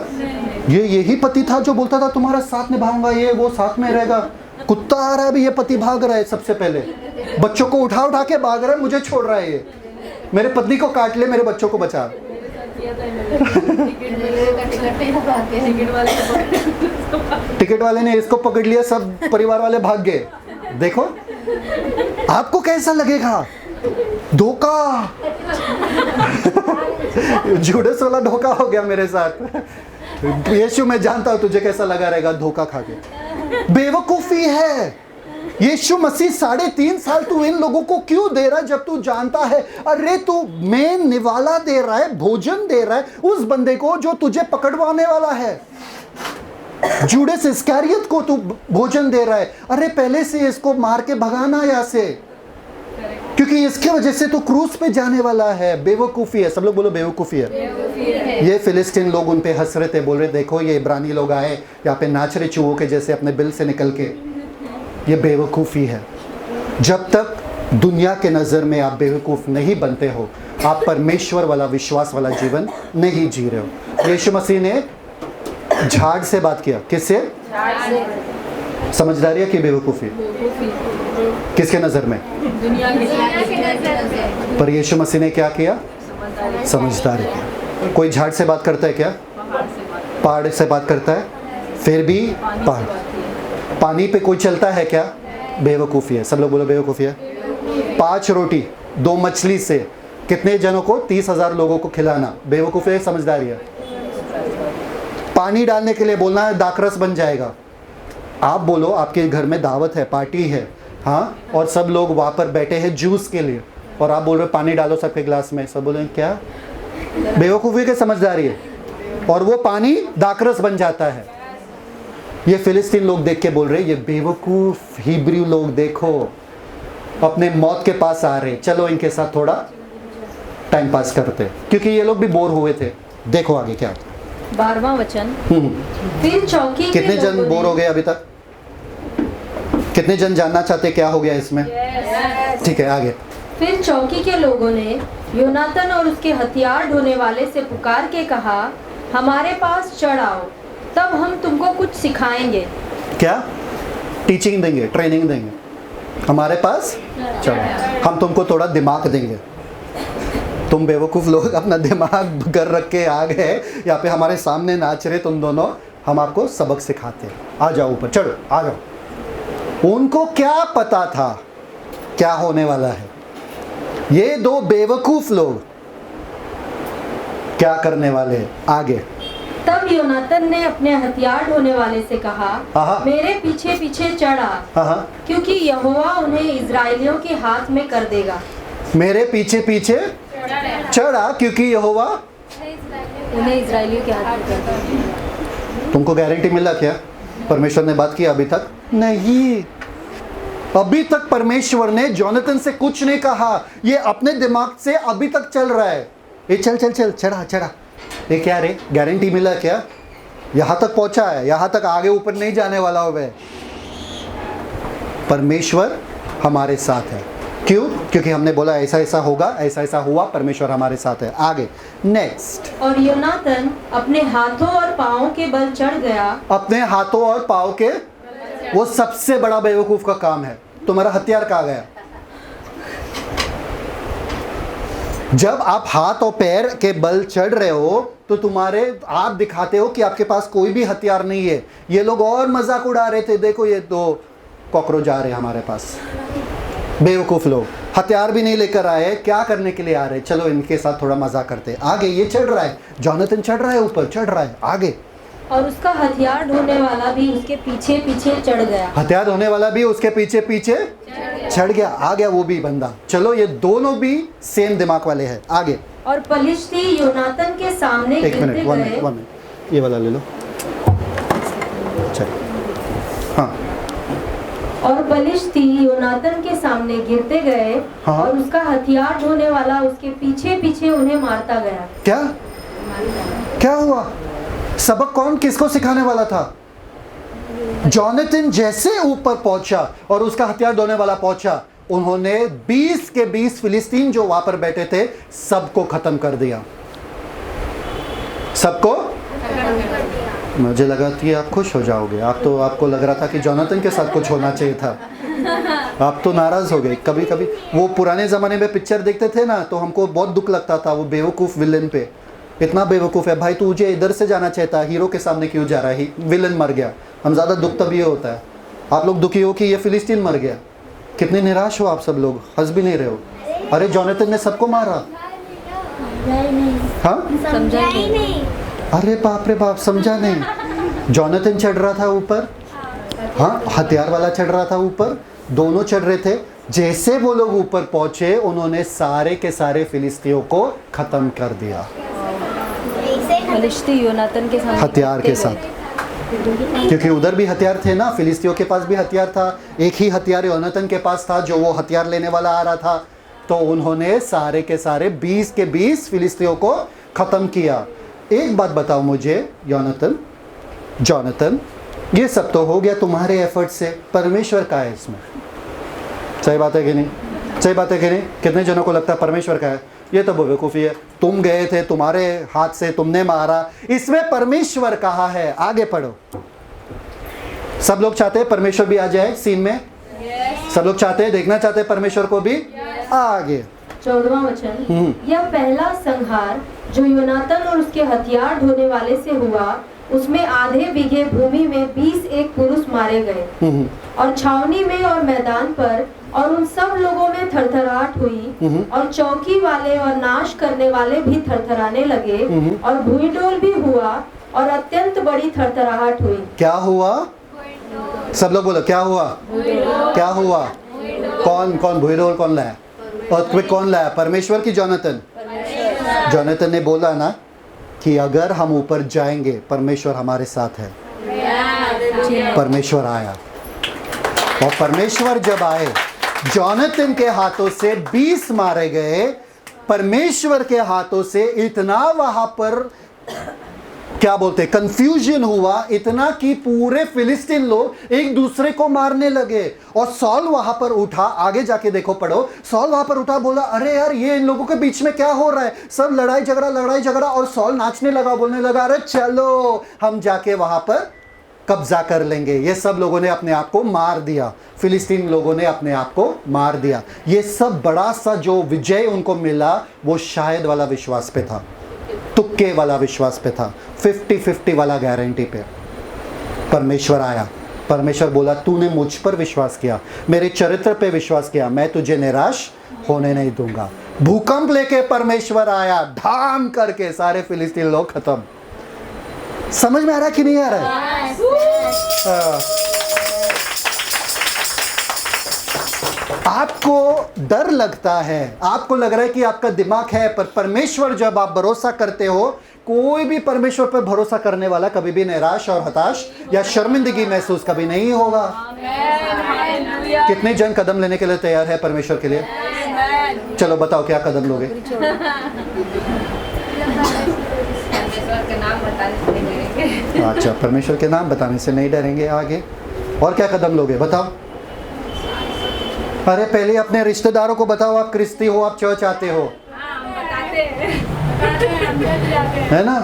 ये यही पति था जो बोलता था तुम्हारा साथ निभाऊंगा, ये वो साथ में रहेगा। कुत्ता आ रहा है अभी, ये पति भाग रहा है सबसे पहले, बच्चों को उठा उठा के भाग रहा है, मुझे छोड़ रहा है, ये मेरे पत्नी को काट ले, मेरे बच्चों को बचा। टिकट वाले ने इसको पकड़ लिया, सब परिवार वाले भाग गए। देखो आपको कैसा लगेगा? धोखा। जुड़स वाला धोखा हो गया मेरे साथ। यीशु मैं जानता हूं तुझे कैसा लगा रहेगा धोखा खा के। बेवकूफी है। यीशु मसीह 3.5 साल तू इन लोगों को क्यों दे रहा है जब तू जानता है? अरे तू मेन निवाला दे रहा है, भोजन दे रहा है उस बंदे को जो तुझे पकड़वाने वाला है। जूडस इस्करियोत को तू भोजन दे रहा है। अरे पहले से इसको मार के भगाना यहाँ से, क्योंकि इसके वजह से तो क्रूस पे जाने वाला है। बेवकूफ़ी है। सब लोग बोलो बेवकूफ़ी है। ये फिलिस्तीन लोग उन पे हंस रहे थे, बोल रहे देखो ये इब्रानी लोग आए यहाँ पे नाच रहे चूहों के जैसे अपने बिल से निकल के। ये बेवकूफ़ी है। जब तक दुनिया के नज़र में आप बेवकूफ़ नहीं बनते हो, आप परमेश्वर वाला विश्वास वाला जीवन नहीं जी रहे हो। यीशु मसीह ने झाड़ से बात किया। किससे? समझदारी है कि बेवकूफ़ी? किसके नज़र में? दुनिया के। पर यीशु मसीह ने क्या किया? समझदारी किया। कोई झाड़ से बात करता है क्या? पहाड़ से बात करता है, फिर भी पहाड़। पानी पे कोई चलता है क्या? बेवकूफ़ी है। सब लोग बोलो बेवकूफ़ी है। 5 रोटी 2 मछली से कितने जनों को? 30,000 लोगों को खिलाना बेवकूफ़ी है? समझदारी है? पानी डालने के लिए बोलना है दाखरस बन जाएगा। आप बोलो आपके घर में दावत है, पार्टी है, हाँ, और सब लोग वहाँ पर बैठे हैं जूस के लिए, और आप बोल रहे पानी डालो सबके गिलास में। सब बोलेंगे क्या? बेवकूफ़ी के समझदारी है। और वो पानी दाखरस बन जाता है। ये फिलिस्तीन लोग देख के बोल रहे ये बेवकूफ़ हिब्रू लोग देखो अपने मौत के पास आ रहे, चलो इनके साथ थोड़ा टाइम पास करते, क्योंकि ये लोग भी बोर हुए थे। देखो आगे क्या। 12वां वचन। फिर चौकी कितने जन बोर हो गए अभी तक? कितने जन जानना चाहते क्या हो गया इसमें? ठीक है आगे। फिर चौकी के लोगों ने योनातन और उसके हथियार ढोने वाले से पुकार के कहा, हमारे पास चढ़ आओ, तब हम तुमको कुछ सिखाएंगे। क्या? टीचिंग देंगे, ट्रेनिंग देंगे। हमारे पास चढ़ो, हम तुमको थोड़ा दिमाग देंगे। तुम बेवकूफ़ लोग अपना दिमाग घर रख के आ गए यहाँ पे हमारे सामने नाच रहे तुम दोनों, हम आपको सबक सिखाते हैं। आ जाओ ऊपर, चढ़ो, आ जाओ। उनको क्या पता था क्या होने वाला है? ये 2 बेवकूफ़ लोग क्या करने वाले हैं आगे। तब योनातन ने अपने हथियार ढोने वाले से कहा, मेरे पीछे पीछे चढ़ा, क्योंकि यहोवा उन्हें इजराइलियों के हाथ में कर देगा। मेरे पीछे पीछे चढ़ा क्योंकि यहोवा उन्हें इजराइलियों के हाथ में कर देगा। तुमको गारंटी मिला क्या? परमेश्वर ने बात की अभी तक? नहीं। अभी तक परमेश्वर ने जोनाथन से कुछ नहीं कहा। ये अपने दिमाग से अभी तक चल रहा है। ये चल चल चल, चढ़ा चढ़ा। ये क्या रे? गारंटी मिला क्या? यहाँ तक पहुँचा है, यहाँ तक आगे ऊपर नहीं जाने वाला हो। वह परमेश्वर हमारे साथ है। क्यों? क्योंकि हमने बोला ऐसा ऐसा होगा, ऐसा ऐसा हुआ, परमेश्वर हमारे साथ है। आगे नेक्स्ट। और योनातन अपने हाथों और पाँवों के बल चढ़ गया। अपने हाथों और पाँव के, वो सबसे बड़ा बेवकूफ का काम है। तुम्हारा हथियार कहाँ गया? जब आप हाथ और पैर के बल चढ़ रहे हो तो आप दिखाते हो कि आपके पास कोई भी हथियार नहीं है। ये लोग और मजाक उड़ा रहे थे, देखो ये 2 कॉकरोच आ रहे हैं हमारे पास। बेवकूफ लोग हथियार भी नहीं लेकर आए, क्या करने के लिए आ रहे? चलो इनके साथ थोड़ा मजाक करते हैं। आगे ये चढ़ रहा है, जोनाथन चढ़ रहा है, ऊपर चढ़ रहा है। आगे। और उसका हथियार ढोने वाला भी उसके पीछे पीछे चढ़ गया। हथियार ढोने वाला भी उसके पीछे पीछे चढ़ गया। आ गया वो भी बंदा। चलो ये दोनों भी सेम दिमाग वाले हैं। आगे। और पलिश्ती योनातन के सामने एक गिरते मिनट, वन गए। मिनट, ये वाला ले लो। चल हाँ। और पलिश्ती योनातन के सामने गिरते गए। हाँ। और उसका हथियार ढोने वाला उसके पीछे पीछे उन्हें मारता गया। क्या क्या हुआ? सबक कौन किसको सिखाने वाला था? जोनाथन जैसे ऊपर पहुंचा और उसका हथियार ढोने वाला पहुंचा, उन्होंने 20 के 20 फिलिस्तीन जो वहां पर बैठे थे सबको खत्म कर दिया। सबको। मुझे लगा कि आप खुश हो जाओगे। आपको लग रहा था कि जोनाथन के साथ कुछ होना चाहिए था। आप तो नाराज हो गए। कभी कभी वो पुराने जमाने में पिक्चर देखते थे ना, तो हमको बहुत दुख लगता था वो बेवकूफ विलन पे। इतना बेवकूफ है भाई, तू मुझे इधर से जाना चाहता, हीरो के सामने क्यों जा रहा है? विलन मर गया। हम ज़्यादा दुख तभी होता है। आप लोग दुखी हो कि ये फिलिस्तीन मर गया। कितने निराश हो आप सब लोग, हंस भी नहीं रहे हो। अरे जोनाथन ने सबको मारा। हाँ, समझा ही नहीं। अरे बाप रे बाप, समझा नहीं। जोनाथन चढ़ रहा था ऊपर, हाँ, हथियार वाला चढ़ रहा था ऊपर, दोनों चढ़ रहे थे। जैसे वो लोग ऊपर पहुंचे, उन्होंने सारे के सारे फिलिस्तियों को खत्म कर दिया पलिश्ती योनातन के सामने हथियार के साथ। क्योंकि उधर भी हथियार थे ना, फिलिस्तियों के पास भी हथियार था। एक ही हथियार योनातन के पास था जो वो हथियार लेने वाला आ रहा था। तो उन्होंने सारे के सारे 20 के 20 फिलिस्तियों को खत्म किया। एक बात बताओ मुझे जोनाथन, ये सब तो हो गया तुम्हारे एफर्ट से, परमेश्वर का है इसमें? सही बात है कि नहीं? सही बात है कि नहीं? कितने जनों को लगता है परमेश्वर का है? ये तो बेवकूफ़ी है। तुम गए थे, तुम्हारे हाथ से तुमने मारा, इसमें परमेश्वर कहाँ है? आगे पढ़ो। सब लोग चाहते हैं परमेश्वर भी आ जाए सीन में। सब लोग चाहते हैं, देखना चाहते हैं परमेश्वर को भी। आगे 14वां वचन। यह पहला संहार जो योनातन और उसके हथियार ढोने वाले से हुआ, उसमें आधे बीघे भूमि में 20 एक पुरुष मारे गए। और छावनी में और मैदान पर और उन सब लोगों में थरथराहट हुई। और चौकी वाले और नाश करने वाले भी थरथराने लगे। और भूईडोल भी हुआ और अत्यंत बड़ी थरथराहट हुई। क्या हुआ? सब लोग बोलो, क्या हुआ? क्या हुआ? कौन भूईडोल कौन लाया? अर्थक्वेक कौन लाया? परमेश्वर की जोनाथन? जोनाथन ने बोला ना कि अगर हम ऊपर जाएंगे परमेश्वर हमारे साथ है। परमेश्वर आया, और परमेश्वर जब आए, जोनाथन के हाथों से 20 मारे गए। परमेश्वर के हाथों से इतना वहां पर क्या बोलते कंफ्यूजन हुआ, इतना कि पूरे फिलिस्तीन लोग एक दूसरे को मारने लगे। और सॉल वहां पर उठा, आगे जाके देखो, पढ़ो। सॉल वहां पर उठा, बोला अरे यार ये इन लोगों के बीच में क्या हो रहा है? सब लड़ाई झगड़ा। और सॉल नाचने लगा, बोलने लगा अरे चलो हम जाके वहां पर कब्जा कर लेंगे। ये सब लोगों ने अपने आप को मार दिया, फिलिस्तीन लोगों ने अपने आप को मार दिया। ये सब बड़ा सा जो विजय उनको मिला वो शायद वाला विश्वास पे था, तुक्के वाला विश्वास पे था, 50-50 वाला गारंटी पे। परमेश्वर आया, परमेश्वर बोला तूने मुझ पर विश्वास किया, मेरे चरित्र पे विश्वास किया, मैं तुझे निराश होने नहीं दूंगा। भूकंप लेके परमेश्वर आया, धाम करके सारे फिलिस्तीन लोग खत्म। समझ में आ रहा कि नहीं आ रहा है? आपको डर लगता है, आपको लग रहा है कि आपका दिमाग है, पर परमेश्वर जब आप भरोसा करते हो, कोई भी परमेश्वर पर भरोसा करने वाला कभी भी निराश और हताश या शर्मिंदगी महसूस कभी नहीं होगा। कितने जन कदम लेने के लिए तैयार है परमेश्वर के लिए? चलो बताओ क्या कदम लोगे? अच्छा, परमेश्वर के नाम बताने से नहीं डरेंगे। आगे और क्या कदम लोगे बताओ? अरे पहले अपने रिश्तेदारों को बताओ आप क्रिस्ती हो, आप चर्च आते हो, है ना?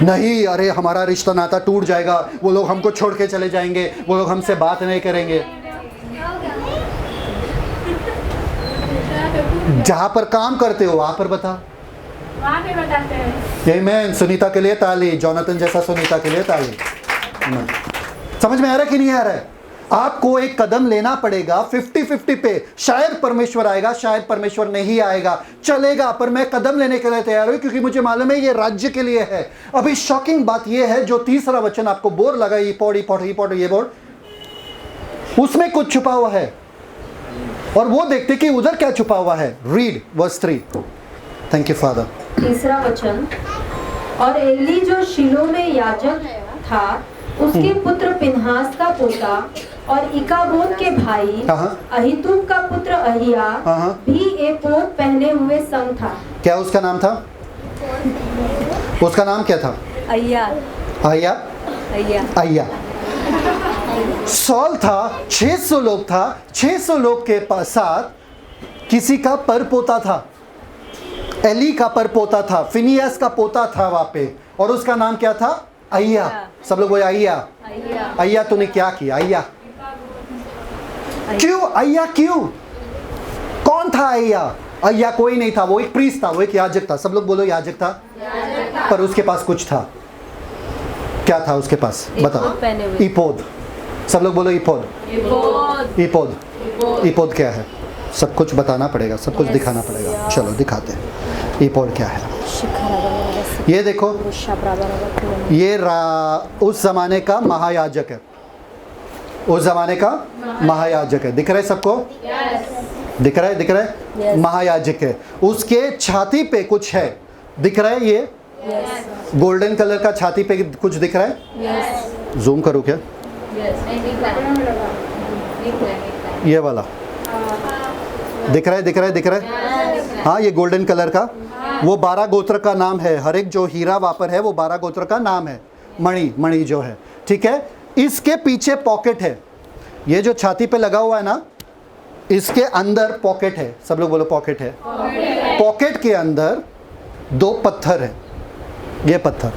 नहीं, अरे हमारा रिश्ता नाता टूट जाएगा, वो लोग हमको छोड़ के चले जाएंगे, वो लोग हमसे बात नहीं करेंगे। जहां पर काम करते हो वहां पर बताओ, वहाँ पे बताते हैं। आमीन। सुनीता के लिए ताली, जोनाथन जैसा सुनीता के लिए ताली। समझ में आ रहा है कि नहीं आ रहा है? आपको एक कदम लेना पड़ेगा 50-50 पे। शायद परमेश्वर आएगा, शायद परमेश्वर नहीं आएगा, चलेगा, पर मैं कदम लेने के लिए तैयार हूं, क्योंकि मुझे मालूम है ये राज्य के लिए है। अभी शॉकिंग बात ये है, जो तीसरा वचन आपको बोर लगा, ये बोर्ड, उसमें कुछ छुपा हुआ है, और वो देखते कि उधर क्या छुपा हुआ है। Read verse 3। Thank you father. तीसरा वचन, और एली जो शिलो में याजक था, उसके पुत्र पिनहास का पोता और इकाबोद के भाई अहीतूब का पुत्र अहिया भी एपोद पहने हुए संग था। क्या उसका नाम था? उसका नाम क्या था? अय्या। अहिया। अय्या। अहिया। सॉल था, 600 लोग था, 600 लोग के साथ किसी का परपोता था, एली का परपोता था, फिनियास का पोता था वहां पे, और उसका नाम क्या था? अय्या। सब लोग बोले अय्या। अय्या तूने क्या किया? अय्या क्यों? अय्या क्यों? कौन था अय्या? अय्या कोई नहीं था, वो एक प्रीस्ट था, वो एक याजक था। सब लोग बोलो याजक था, पर उसके पास कुछ था। क्या था उसके पास? बताओ। इपोद। सब लोग बोलो इपोद। इपोद। इपोद क्या है? सब कुछ बताना पड़ेगा, सब कुछ दिखाना पड़ेगा। चलो दिखाते हैं इपोद क्या है। ये देखो, ये उस जमाने का महायाजक है, उस जमाने का महायाजक है। दिख रहा है सबको? दिख रहा है? दिख रहा है? महायाजक है। उसके छाती पे कुछ है, दिख रहा है? ये गोल्डन कलर का छाती पे कुछ दिख रहा है? जूम करूं क्या? ये वाला दिख रहा है? दिख रहा है? दिख रहा है? हाँ, ये गोल्डन कलर का, वो 12 गोत्र का नाम है। हर एक जो हीरा वापर है वो 12 गोत्र का नाम है। मणि जो है, ठीक है। इसके पीछे पॉकेट है, ये जो छाती पे लगा हुआ है ना, इसके अंदर पॉकेट है। सब लोग बोलो पॉकेट है। पॉकेट के अंदर 2 पत्थर है। ये पत्थर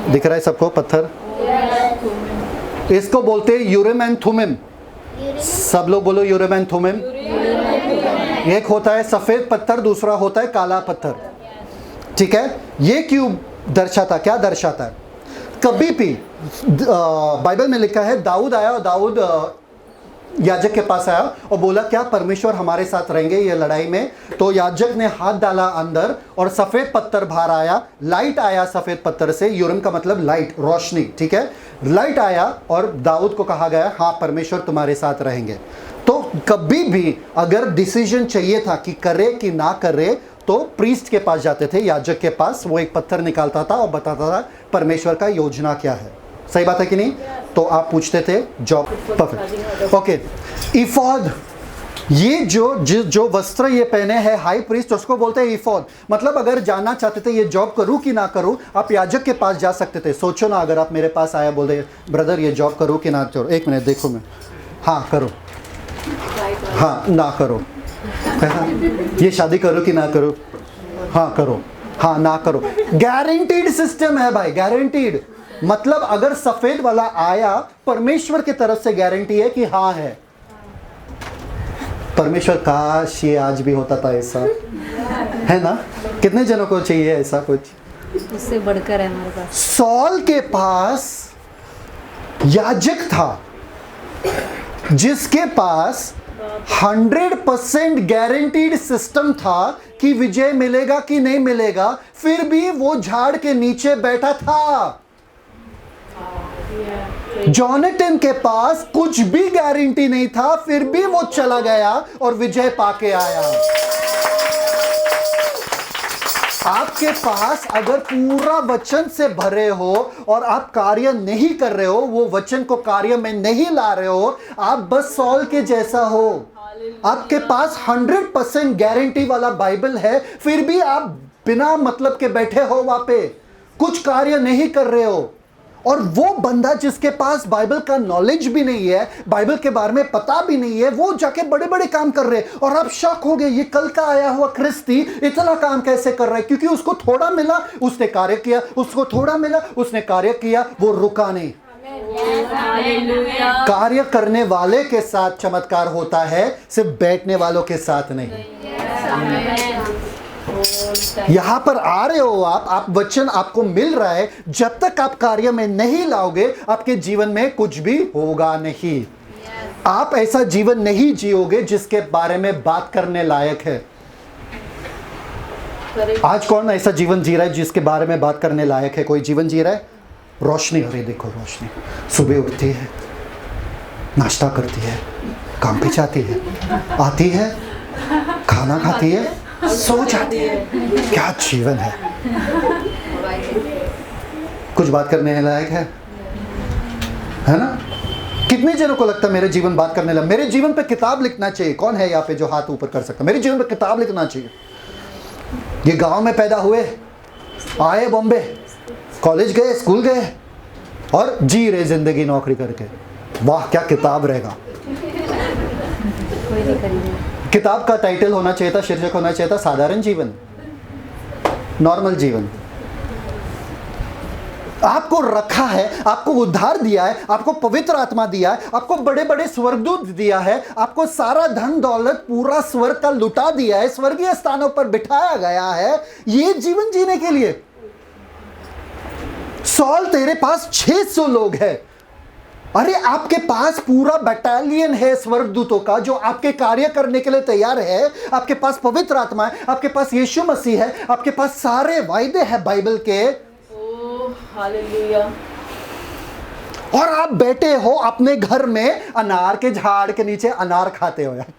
दिख रहा है सबको? पत्थर, इसको बोलते हैं यूरिम एंड थुमिम। सब लोग बोलो यूरिम एंड थुमिम। एक होता है सफेद पत्थर, दूसरा होता है काला पत्थर, ठीक है। ये क्यों दर्शाता, क्या दर्शाता है? कभी भी बाइबल में लिखा है, दाऊद आया और दाऊद याजक के पास आया और बोला क्या परमेश्वर हमारे साथ रहेंगे ये लड़ाई में? तो याजक ने हाथ डाला अंदर और सफेद पत्थर बाहर आया, लाइट आया सफेद पत्थर से। यूरिम का मतलब लाइट, रोशनी, ठीक है। लाइट आया और दाऊद को कहा गया हाँ परमेश्वर तुम्हारे साथ रहेंगे। तो कभी भी अगर डिसीजन चाहिए था कि करे कि ना करे, तो प्रीस्ट के पास जाते थे, याजक के पास। वो एक पत्थर निकालता था और बताता था परमेश्वर का योजना क्या है। सही बात है कि नहीं? तो आप पूछते थे जॉब। Perfect, okay. इफोद, ये जो वस्त्र ये पहने हैं हाई प्रीस्ट, उसको बोलते हैं इफोद। मतलब अगर जानना चाहते थे ये जॉब करूं कि ना करूं, आप याजक के पास जा सकते थे। सोचो ना, अगर आप मेरे पास आया बोल दे ब्रदर ये जॉब करूं कि ना करूं, 1 मिनट देखो मैं, हाँ करो, हाँ ना करो, ये शादी करो कि ना करो, हाँ करो, हाँ ना करो। गारंटीड सिस्टम है भाई, गारंटीड। मतलब अगर सफेद वाला आया, परमेश्वर की तरफ से गारंटी है कि हाँ है। परमेश्वर, काश ये आज भी होता था ऐसा, है ना? कितने जनों को चाहिए ऐसा कुछ? उससे बढ़कर है हमारे पास। सॉल के पास याजक था जिसके पास 100% गारंटीड सिस्टम था कि विजय मिलेगा कि नहीं मिलेगा, फिर भी वो झाड़ के नीचे बैठा था। जोनाथन के पास कुछ भी गारंटी नहीं था, फिर भी वो चला गया और विजय पाके आया। आपके पास अगर पूरा वचन से भरे हो और आप कार्य नहीं कर रहे हो, वो वचन को कार्य में नहीं ला रहे हो, आप बस सॉल के जैसा हो। आपके पास 100% गारंटी वाला बाइबल है, फिर भी आप बिना मतलब के बैठे हो वहां पे, कुछ कार्य नहीं कर रहे हो। और वो बंदा जिसके पास बाइबल का नॉलेज भी नहीं है, बाइबल के बारे में पता भी नहीं है, वो जाके बड़े बड़े काम कर रहे हैं और आप शॉक हो गए, ये कल का आया हुआ ख्रिस्ती इतना काम कैसे कर रहा है? क्योंकि उसको थोड़ा मिला, उसने कार्य किया, उसको थोड़ा मिला, उसने कार्य किया, वो रुका नहीं। कार्य करने वाले के साथ चमत्कार होता है, सिर्फ बैठने वालों के साथ नहीं। यहां पर आ रहे हो आप वचन आपको मिल रहा है, जब तक आप कार्य में नहीं लाओगे आपके जीवन में कुछ भी होगा नहीं। आप ऐसा जीवन नहीं जियोगे जिसके बारे में बात करने लायक है। आज कौन ऐसा जीवन जी रहा है जिसके बारे में बात करने लायक है? कोई जीवन जी रहा है? रोशनी, अरे देखो रोशनी, सुबह उठती है, नाश्ता करती है, काम पे जाती है, आती है, खाना खाती है, सो जाती है। क्या जीवन है? कुछ बात करने लायक है ना? कितने जनों को लगता है मेरे जीवन बात करने लायक? मेरे जीवन पे किताब लिखना चाहिए। कौन है यहाँ पे जो हाथ ऊपर कर सकता? मेरे जीवन पे किताब लिखना चाहिए। ये गांव में पैदा हुए, आए बॉम्बे, कॉलेज गए, स्कूल गए और जी रहे जिंदगी नौकरी करके। वाह, क्या किताब रहेगा। किताब का टाइटल होना चाहिए था, शीर्षक होना चाहिए था साधारण जीवन, नॉर्मल जीवन। आपको रखा है, आपको उद्धार दिया है, आपको पवित्र आत्मा दिया है, आपको बड़े बड़े स्वर्गदूत दिया है, आपको सारा धन दौलत पूरा स्वर्ग का लुटा दिया है, स्वर्गीय स्थानों पर बिठाया गया है ये जीवन जीने के लिए। सॉल, तेरे पास 600 लोग हैं। अरे आपके पास पूरा बटालियन है स्वर्गदूतों का जो आपके कार्य करने के लिए तैयार है। आपके पास पवित्र आत्मा है, आपके पास यीशु मसीह है, आपके पास सारे वायदे हैं बाइबल के। हालेलुया। और आप बैठे हो अपने घर में अनार के झाड़ के नीचे अनार खाते हो यार।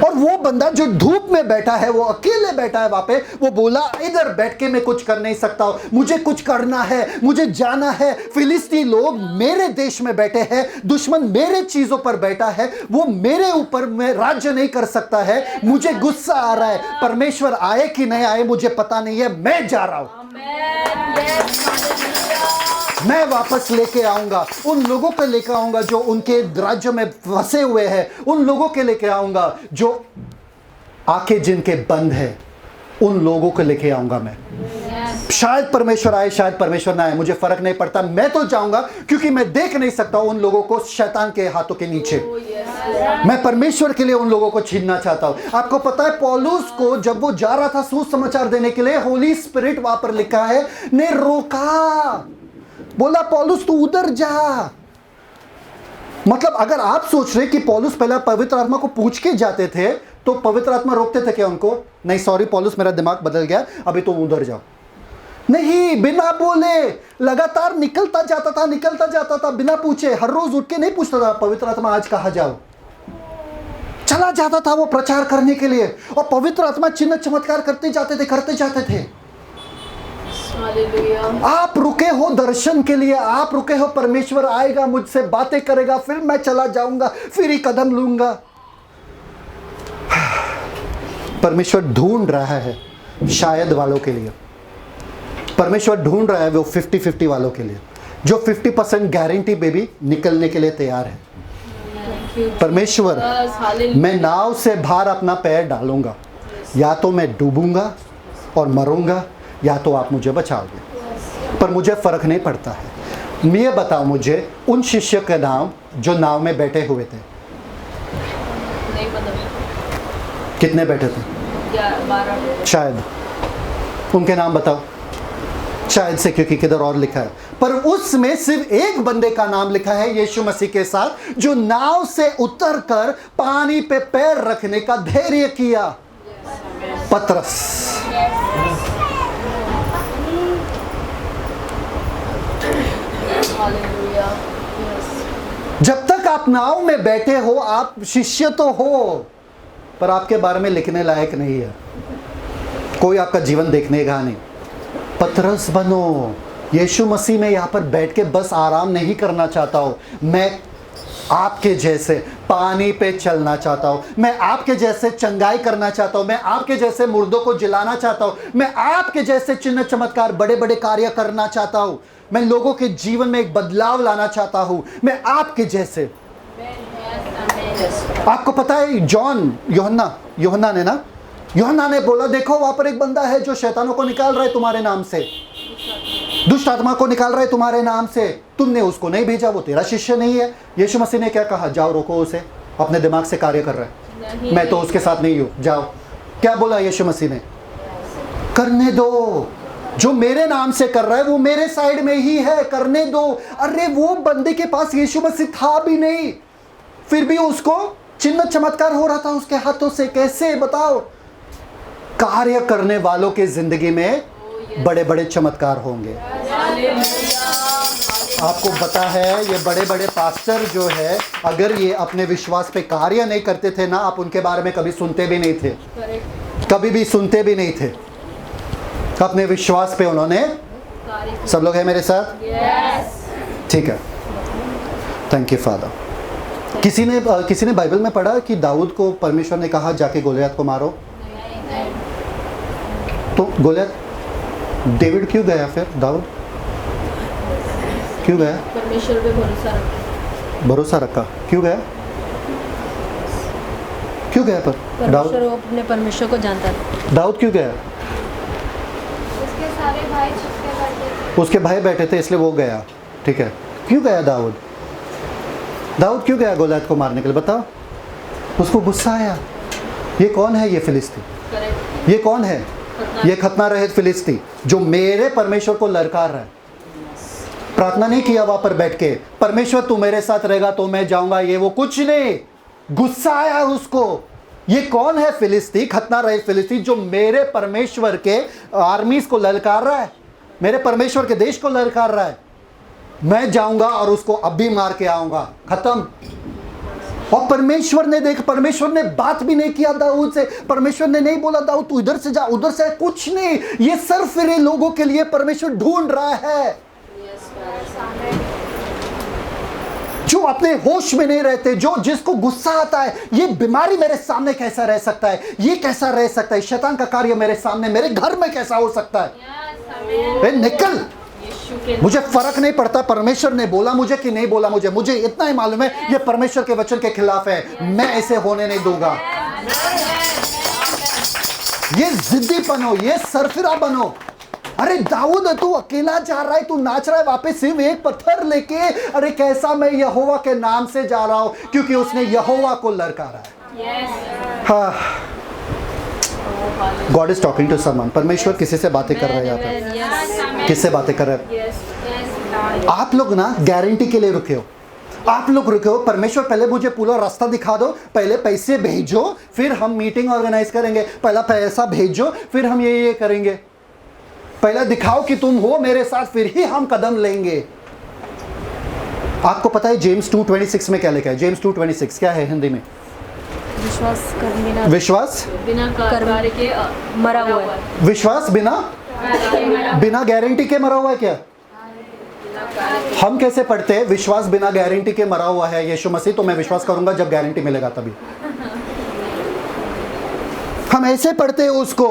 और वो बंदा जो धूप में बैठा है, वो अकेले बैठा है वहां पे, वो बोला इधर बैठ के मैं कुछ कर नहीं सकता हूं, मुझे कुछ करना है, मुझे जाना है। फिलिस्ती लोग मेरे देश में बैठे हैं, दुश्मन मेरे चीजों पर बैठा है, वो मेरे ऊपर में राज्य नहीं कर सकता है। मुझे गुस्सा आ रहा है, परमेश्वर आए कि नहीं आए मुझे पता नहीं है, मैं जा रहा हूं। मैं वापस लेके आऊंगा, उन लोगों को लेके आऊंगा जो उनके राज्य में फंसे हुए हैं, उन लोगों के लेके आऊंगा जो आंखें जिनके बंद है, उन लोगों को लेके आऊंगा मैं। शायद परमेश्वर आए, शायद परमेश्वर ना आए, मुझे फर्क नहीं पड़ता, मैं तो जाऊंगा क्योंकि मैं देख नहीं सकता उन लोगों को शैतान के हाथों के नीचे। मैं परमेश्वर के लिए उन लोगों को छीनना चाहता हूं। आपको पता है पौलुस को जब वो जा रहा था सुसमाचार देने के लिए, होली स्पिरिट वहां पर लिखा है ने रोका, बोला पौलुस तू उधर जा। मतलब अगर आप सोच रहे कि पौलुस पहले पवित्र आत्मा को पूछ के जाते थे तो पवित्र आत्मा रोकते थे क्या उनको? नहीं, सॉरी पौलुस मेरा दिमाग बदल गया, अभी तो उधर जाओ। नहीं, बिना बोले लगातार निकलता जाता था बिना पूछे। हर रोज उठ के नहीं पूछता था पवित्र आत्मा आज कहाँ जाओ, चला जाता था वो प्रचार करने के लिए। और पवित्र आत्मा चिन्ह चमत्कार करते जाते थे। आप रुके हो दर्शन के लिए, आप रुके हो परमेश्वर आएगा मुझसे बातें करेगा, फिर मैं चला जाऊंगा, फिर ही कदम लूंगा। परमेश्वर ढूंढ रहा है शायद वालों के लिए, परमेश्वर ढूंढ रहा है वो 50-50 वालों के लिए जो 50% गारंटी पे भी निकलने के लिए तैयार है। परमेश्वर, मैं नाव से बाहर अपना पैर डालूंगा, या तो मैं डूबूंगा और मरूंगा, या तो आप मुझे बचाओगे, पर मुझे फर्क नहीं पड़ता है। ये बताओ मुझे उन शिष्य के नाम जो नाव में बैठे हुए थे। नहीं पता। कितने बैठे थे? 12। शायद उनके नाम बताओ। शायद से, क्योंकि किधर और लिखा है, पर उसमें सिर्फ एक बंदे का नाम लिखा है यीशु मसीह के साथ, जो नाव से उतरकर पानी पे पैर रखने का धैर्य किया, पतरस। जब तक आप नाव में बैठे हो आप शिष्य तो हो, पर आपके बारे में लिखने लायक नहीं है, कोई आपका जीवन देखने का नहीं। पतरस बनो। यीशु मसीह में यहाँ पर बैठ के बस आराम नहीं करना चाहता हूँ, मैं आपके जैसे पानी पे चलना चाहता हूँ, मैं आपके जैसे चंगाई करना चाहता हूँ, मैं आपके जैसे मुर्दों को जिलाना चाहता हूँ, मैं आपके जैसे चिन्ह चमत्कार बड़े बड़े कार्य करना चाहता हूँ, मैं लोगों के जीवन में एक बदलाव लाना चाहता हूँ, मैं आपके जैसे। आपको पता है यूहन्ना ने बोला, देखो वहां पर एक बंदा है जो शैतानों को निकाल रहा है तुम्हारे नाम से, दुष्ट आत्मा को निकाल रहा है तुम्हारे नाम से, तुमने उसको नहीं भेजा, वो तेरा शिष्य नहीं है। यीशु मसीह ने क्या कहा? जाओ रोको उसे, अपने दिमाग से कार्य कर रहा है, मैं तो उसके साथ नहीं हूं, जाओ। क्या बोला यीशु मसीह ने? करने दो, जो मेरे नाम से कर रहा है वो मेरे साइड में ही है, करने दो। अरे वो बंदे के पास यीशु मसीह था भी नहीं, फिर भी उसको चिन्ह चमत्कार हो रहा था उसके हाथों से। कैसे? बताओ। कार्य करने वालों के जिंदगी में बड़े बड़े चमत्कार होंगे। आपको पता है ये बड़े बड़े पास्टर जो है, अगर ये अपने विश्वास पे कार्य नहीं करते थे ना, आप उनके बारे में कभी सुनते भी नहीं थे, कभी भी सुनते भी नहीं थे। अपने विश्वास पे उन्होंने, सब लोग हैं मेरे साथ? ठीक है, थैंक यू फादर। किसी ने बाइबल में पढ़ा कि दाऊद को परमेश्वर ने कहा जाके गोलियत को मारो? तो गोलियत, डेविड क्यों गया फिर? दाऊद क्यों गया? परमेश्वर पे भरोसा रखा। क्यों गया? क्यों गया पर दाऊद? अपने परमेश्वर को जानता था। दाऊद क्यों गया? उसके सारे भाई छुपके बैठे थे। उसके भाई बैठे थे इसलिए वो गया। ठीक है, क्यों गया दाऊद? दाऊद क्यों गया गोलियत को मारने के लिए? बताओ। उसको गुस्सा आया, ये कौन है? ये फिलिस्ती। ये कौन है? ये खतना रहित फिलिस्ती जो मेरे परमेश्वर को ललकार रहा है। प्रार्थना नहीं किया वहां पर बैठ के, परमेश्वर तू मेरे साथ रहेगा तो मैं जाऊंगा, ये वो कुछ नहीं। गुस्सा आया उसको। ये कौन है? फिलिस्ती, खतना रहित फिलिस्ती जो मेरे परमेश्वर के आर्मीज को ललकार रहा है, मेरे परमेश्वर के देश को ललकार रहा है। मैं जाऊंगा और उसको अब भी मार के आऊंगा। खत्म। और परमेश्वर ने बात भी नहीं किया दाऊद से। परमेश्वर ने नहीं बोला दाऊद तू इधर से जा, उधर से, कुछ नहीं। ये सरफिरे लोगों के लिए परमेश्वर ढूंढ रहा है जो अपने होश में नहीं रहते, जो जिसको गुस्सा आता है, ये बीमारी मेरे सामने कैसा रह सकता है, ये कैसा रह सकता है, शैतान का कार्य मेरे सामने, मेरे घर में कैसा हो सकता है। निकल, मुझे फर्क नहीं पड़ता परमेश्वर ने बोला मुझे कि नहीं बोला मुझे इतना ही मालूम है ये परमेश्वर के वचन के खिलाफ है, मैं ऐसे होने नहीं दूंगा। ये जिद्दी बनो, ये सरफिरा बनो। अरे दाऊद तू अकेला जा रहा है, तू नाच रहा है वापस सिर्फ एक पत्थर लेके। अरे कैसा मैं यहोवा के नाम से जा रहा हूं, क्योंकि उसने यहोवा को ललकारा है। हाँ, God is talking to someone. परमेश्वर किसी से बातें कर रहे हैं यहाँ पे। किससे बातें कर रहे हैं? आप लोग ना गारंटी के लिए रुके हो, आप लोग रुके हो। परमेश्वर पहले मुझे पूरा रास्ता दिखा दो, पहले पैसे भेजो, फिर हम मीटिंग ऑर्गेनाइज करेंगे। पहला पैसा भेजो, फिर हम ये करेंगे। पहले दिखाओ कि तुम हो मेरे साथ, फिर ही हम कदम लेंगे। आपको पता है जेम्स 2:26 में क्या लिखा है? जेम्स 2:26 क्या है हिंदी में? विश्वास बिना कार्य के मरा हुआ है। विश्वास बिना गारंटी के मरा हुआ है क्या? हम कैसे पढ़ते हैं? विश्वास बिना गारंटी के मरा हुआ है यीशु मसीह, तो मैं विश्वास करूंगा जब गारंटी मिलेगा तभी। हम ऐसे पढ़ते हैं उसको।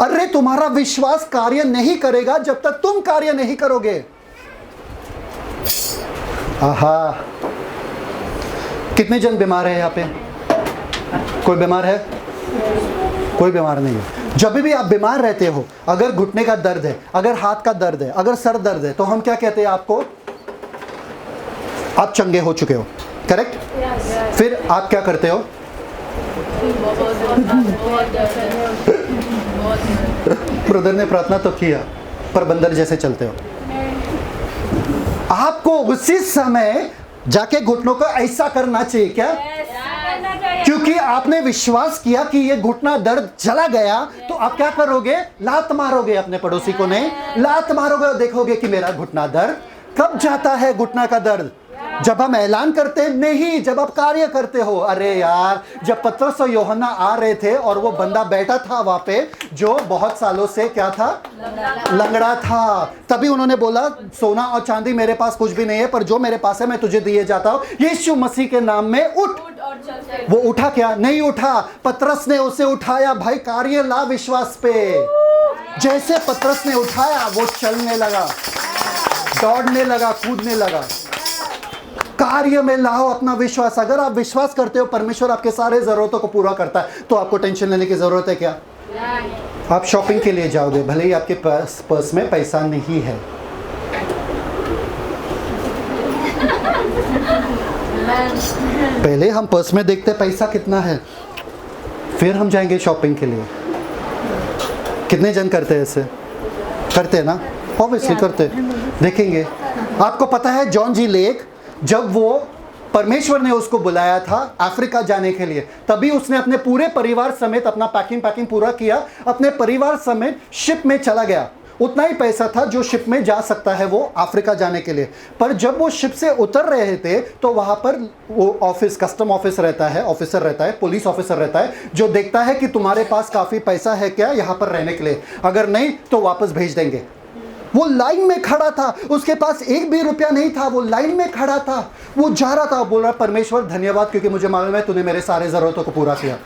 अरे तुम्हारा विश्वास कार्य नहीं करेगा जब तक तुम कार्य नहीं करोगे। आहा, कितने जन बीमार है यहाँ पे? कोई बीमार है? कोई बीमार नहीं है। जब भी आप बीमार रहते हो, अगर घुटने का दर्द है, अगर हाथ का दर्द है, अगर सर दर्द है, तो हम क्या कहते हैं आपको? आप चंगे हो चुके हो, करेक्ट? फिर आप क्या करते हो? ब्रदर ने प्रार्थना तो किया, पर बंदर जैसे चलते हो। आपको उसी समय जाके घुटनों को ऐसा करना चाहिए क्या? क्योंकि आपने विश्वास किया कि ये घुटना दर्द चला गया, तो आप क्या करोगे? लात मारोगे अपने पड़ोसी को, नहीं लात मारोगे और देखोगे कि मेरा घुटना दर्द कब जाता है। घुटना का दर्द जब हम ऐलान करते हैं नहीं, जब आप कार्य करते हो। अरे यार, जब पतरस और यूहन्ना आ रहे थे और वो बंदा बैठा था वहां पे जो बहुत सालों से क्या था, लंगड़ा था, तभी उन्होंने बोला सोना और चांदी मेरे पास कुछ भी नहीं है, पर जो मेरे पास है मैं तुझे दिए जाता हूं, यीशु मसीह के नाम में उठ। वो उठा क्या? नहीं उठा। पतरस ने उसे उठाया। भाई कार्य ला विश्वास पे। जैसे पतरस ने उठाया वो चलने लगा, दौड़ने लगा, कूदने लगा। कार्य में लाओ अपना विश्वास। अगर आप विश्वास करते हो परमेश्वर आपके सारे जरूरतों को पूरा करता है, तो आपको टेंशन लेने की जरूरत है क्या? आप शॉपिंग के लिए जाओगे, भले ही आपके पर्स में पैसा नहीं है। पहले हम पर्स में देखते पैसा कितना है, फिर हम जाएंगे शॉपिंग के लिए। कितने जन करते हैं ऐसे? करते हैं ना? ऑब्वियसली करते हैं। देखेंगे। आपको पता है जॉन जी लेक, जब वो परमेश्वर ने उसको बुलाया था अफ्रीका जाने के लिए, तभी उसने अपने पूरे परिवार समेत अपना पैकिंग पूरा किया, अपने परिवार समेत शिप में चला गया। उतना ही पैसा था जो शिप में जा सकता है वो अफ्रीका जाने के लिए। पर जब वो शिप से उतर रहे थे तो वहाँ पर वो ऑफिस, कस्टम ऑफिस रहता है, ऑफिसर रहता है, पुलिस ऑफिसर रहता है, जो देखता है कि तुम्हारे पास काफ़ी पैसा है क्या यहाँ पर रहने के लिए, अगर नहीं तो वापस भेज देंगे। वो लाइन में खड़ा था, उसके पास एक भी रुपया नहीं था, वो लाइन में खड़ा था, वो जा रहा था, बोल रहा परमेश्वर धन्यवाद क्योंकि मुझे मालूम है तूने मेरे सारे ज़रूरतों को पूरा किया।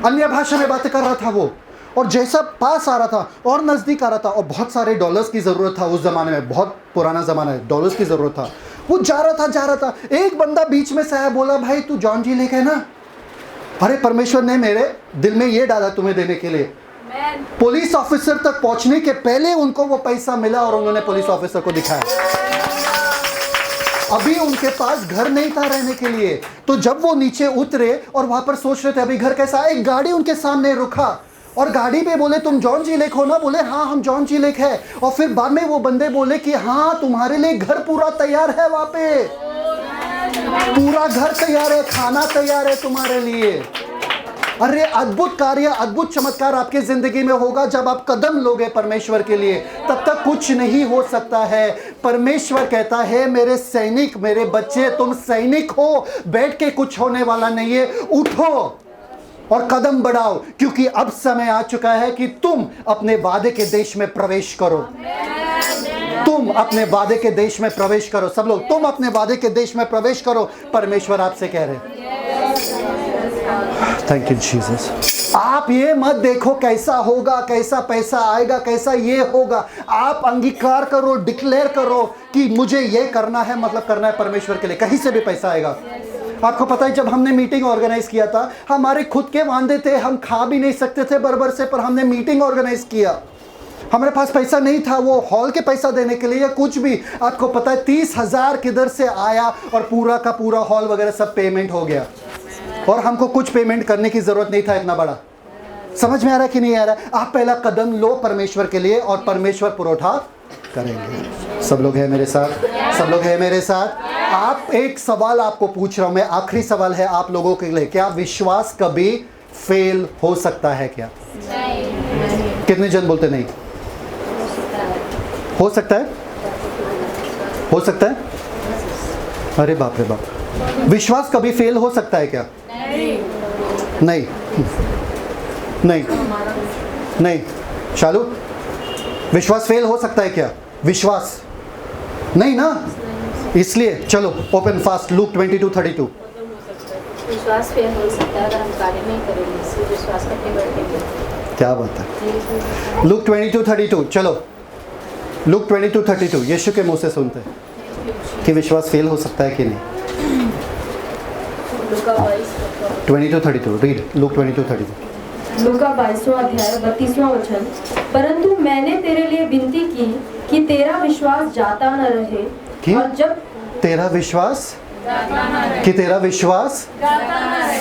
अन्य भाषा में बातें कर रहा था वो, और जैसा पास आ रहा था और नज़दीक आ रहा था, और बहुत सारे डॉलर्स की ज़रूरत था उस ज़माने में, बहुत पुराना ज़माना है, डॉलर्स की ज़रूरत था। वो जा रहा था। एक बंदा बीच में से आया, बोला भाई तू जॉन जी लेके ना। अरे परमेश्वर ने मेरे दिल में ये डाला तुम्हें देने के लिए। पुलिस ऑफिसर तक पहुंचने के पहले उनको वो पैसा मिला और उन्होंने पुलिस ऑफिसर को दिखाया। अभी उनके पास घर नहीं था रहने के लिए, तो जब वो नीचे उतरे और वहां पर सोच रहे थे अभी घर कैसा, एक गाड़ी उनके सामने रुका और गाड़ी पे बोले तुम जॉन जी लेक हो ना? बोले हाँ हम जॉन जी लेक है। और फिर बाद में वो बंदे बोले कि हाँ तुम्हारे लिए घर पूरा तैयार है, वहां पे पूरा घर तैयार है, खाना तैयार है तुम्हारे लिए। अरे अद्भुत कार्य, अद्भुत चमत्कार आपके जिंदगी में होगा जब आप कदम लोगे परमेश्वर के लिए। तब तक कुछ नहीं हो सकता है। परमेश्वर कहता है मेरे सैनिक, मेरे बच्चे, तुम सैनिक हो, बैठ के कुछ होने वाला नहीं है, उठो और कदम बढ़ाओ, क्योंकि अब समय आ चुका है कि तुम अपने वादे के देश में प्रवेश करो। तुम अपने वादे के देश में प्रवेश करो। सब लोग तुम अपने वादे के देश में प्रवेश करो, परमेश्वर आपसे कह रहे। Thank you Jesus. आप ये मत देखो कैसा होगा, कैसा पैसा आएगा, कैसा ये होगा। आप अंगीकार करो, डिक्लेयर करो कि मुझे ये करना है, मतलब करना है परमेश्वर के लिए। कहीं से भी पैसा आएगा। आपको पता है जब हमने मीटिंग ऑर्गेनाइज किया था, हमारे खुद के वांदे थे, हम खा भी नहीं सकते थे बराबर से, पर हमने मीटिंग ऑर्गेनाइज किया। हमारे पास पैसा नहीं था वो हॉल के पैसा देने के लिए या कुछ भी। आपको पता है 30,000 किधर से आया और पूरा का पूरा हॉल वगैरह सब पेमेंट हो गया, और हमको कुछ पेमेंट करने की जरूरत नहीं था इतना बड़ा। समझ में आ रहा है कि नहीं आ रहा है? आप पहला कदम लो परमेश्वर के लिए और परमेश्वर पुरोठा करेंगे। सब लोग हैं मेरे साथ? सब लोग हैं मेरे साथ? आप एक सवाल आपको पूछ रहा हूं मैं, आखिरी सवाल है आप लोगों के लिए, क्या विश्वास कभी फेल हो सकता है क्या? नहीं। कितने जन बोलते नहीं? हो सकता है? हो सकता है? अरे बाप रे बाप। विश्वास कभी फेल हो सकता है क्या? नहीं नहीं नहीं। शालू, विश्वास फेल हो सकता है क्या? विश्वास नहीं ना, इसलिए चलो ओपन फास्ट लूक 22:32। विश्वास फेल हो सकता है अगर हम कार्य नहीं करेंगे, इसलिए विश्वास करके बैठेंगे। क्या बात है? लूक 22:32। चलो लूक 22:32 यीशु के मुंह से सुनते हैं कि विश्वास फेल हो सकता है कि नहीं। 22:32 रीड। लूक 22:32। लूका 22वां अध्याय 32वां वचन। परंतु मैंने तेरे लिए विनती की कि तेरा विश्वास जाता न रहे, और जब तेरा विश्वास कि तेरा विश्वास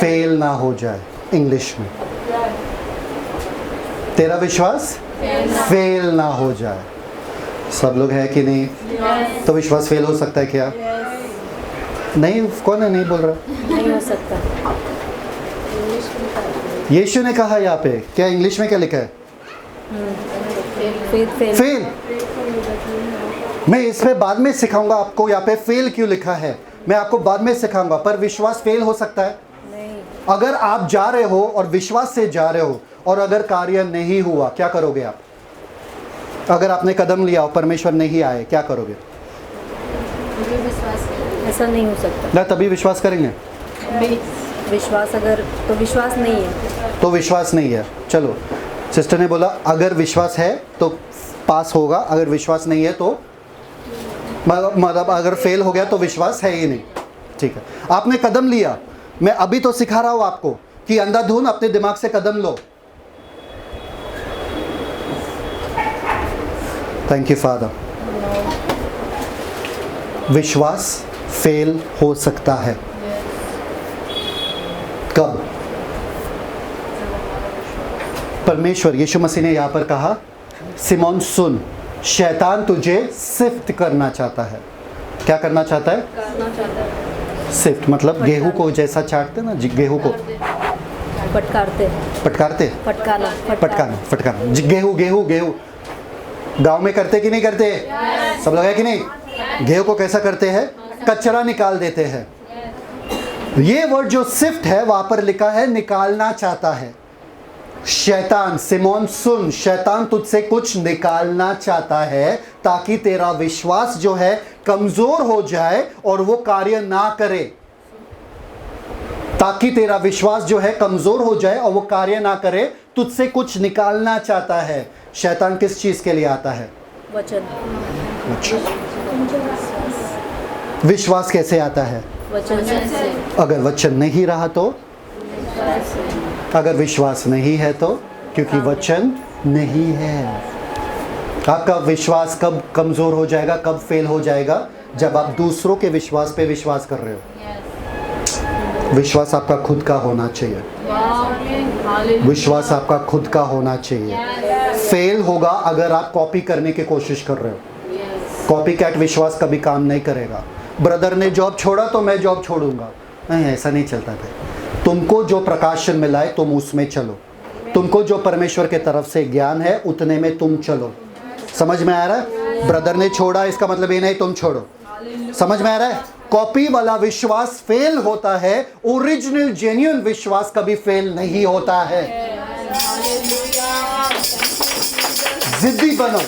फेल ना हो जाए। इंग्लिश में तेरा विश्वास फेल ना हो जाए। सब लोग है कि नहीं? तो विश्वास फेल हो सकता है क्या? नहीं। कौन है नहीं बोल रहा? नहीं हो सकता। यीशु ने कहा यहाँ पे, क्या इंग्लिश में क्या लिखा है? फेल। मैं इस पे बाद में सिखाऊंगा आपको यहाँ पे फेल क्यों लिखा है। मैं आपको बाद में सिखाऊंगा, पर विश्वास फेल हो सकता है? नहीं। अगर आप जा रहे हो और विश्वास से जा रहे हो और अगर कार्य नहीं हुआ, क्या करोगे आप? अगर आपने कदम लिया और परमेश्वर नहीं आए, क्या करोगे? ऐसा नहीं हो सकता। ना, तभी विश्वास करेंगे। विश्वास अगर तो विश्वास नहीं है। तो विश्वास नहीं है। चलो, सिस्टर ने बोला अगर विश्वास है तो पास होगा, अगर विश्वास नहीं है तो मतलब अगर फेल हो गया तो विश्वास है ही नहीं। ठीक है, आपने कदम लिया। मैं अभी तो सिखा रहा हूं आपको कि अंधाधुन अपने दिमाग से कदम लो। Thank you father. विश्वास फेल हो सकता है। कब? परमेश्वर यीशु मसीह ने यहां पर कहा, सिमोन सुन, शैतान तुझे सिफ्ट करना चाहता है। क्या करना चाहता है? सिफ्ट मतलब गेहूं को जैसा चाटते ना, गेहूं को फटकारते। फटकारते, फटकाना। फटकाना, फटकाना। गेहूं गांव में करते कि नहीं करते? सब लोग है कि नहीं? गेहूं को कैसा करते हैं? कचरा निकाल देते हैं। ये वर्ड जो सिफ्ट है वहां पर लिखा है निकालना चाहता है। शैतान, सिमोन सुन, शैतान तुझसे कुछ निकालना चाहता है ताकि तेरा विश्वास जो है कमजोर हो जाए और वो कार्य ना करे। ताकि तेरा विश्वास जो है कमजोर हो जाए और वो कार्य ना करे, तुझसे कुछ निकालना चाहता है। शैतान किस चीज के लिए आता है? वचन। विश्वास कैसे आता है? वचन से। अगर वचन नहीं रहा तो? अगर विश्वास नहीं है तो? क्योंकि वचन नहीं है। आपका विश्वास कब कमजोर हो जाएगा, कब फेल हो जाएगा? जब आप दूसरों के विश्वास पे विश्वास कर रहे हो। विश्वास आपका खुद का होना चाहिए। विश्वास आपका खुद का होना चाहिए। फेल होगा अगर आप कॉपी करने की कोशिश कर रहे हो। कॉपी कैट विश्वास कभी काम नहीं करेगा। ब्रदर ने जॉब छोड़ा तो मैं जॉब छोड़ूंगा, नहीं, ऐसा नहीं चलता भाई। तुमको जो प्रकाशन मिला है तुम उसमें चलो। तुमको जो परमेश्वर के तरफ से ज्ञान है उतने में तुम चलो। समझ में आ रहा है? ब्रदर ने छोड़ा इसका मतलब ये नहीं तुम छोड़ो। समझ में आ रहा है? कॉपी वाला विश्वास फेल होता है, ओरिजिनल जेन्युइन विश्वास कभी फेल नहीं होता है। जिद्दी बनो,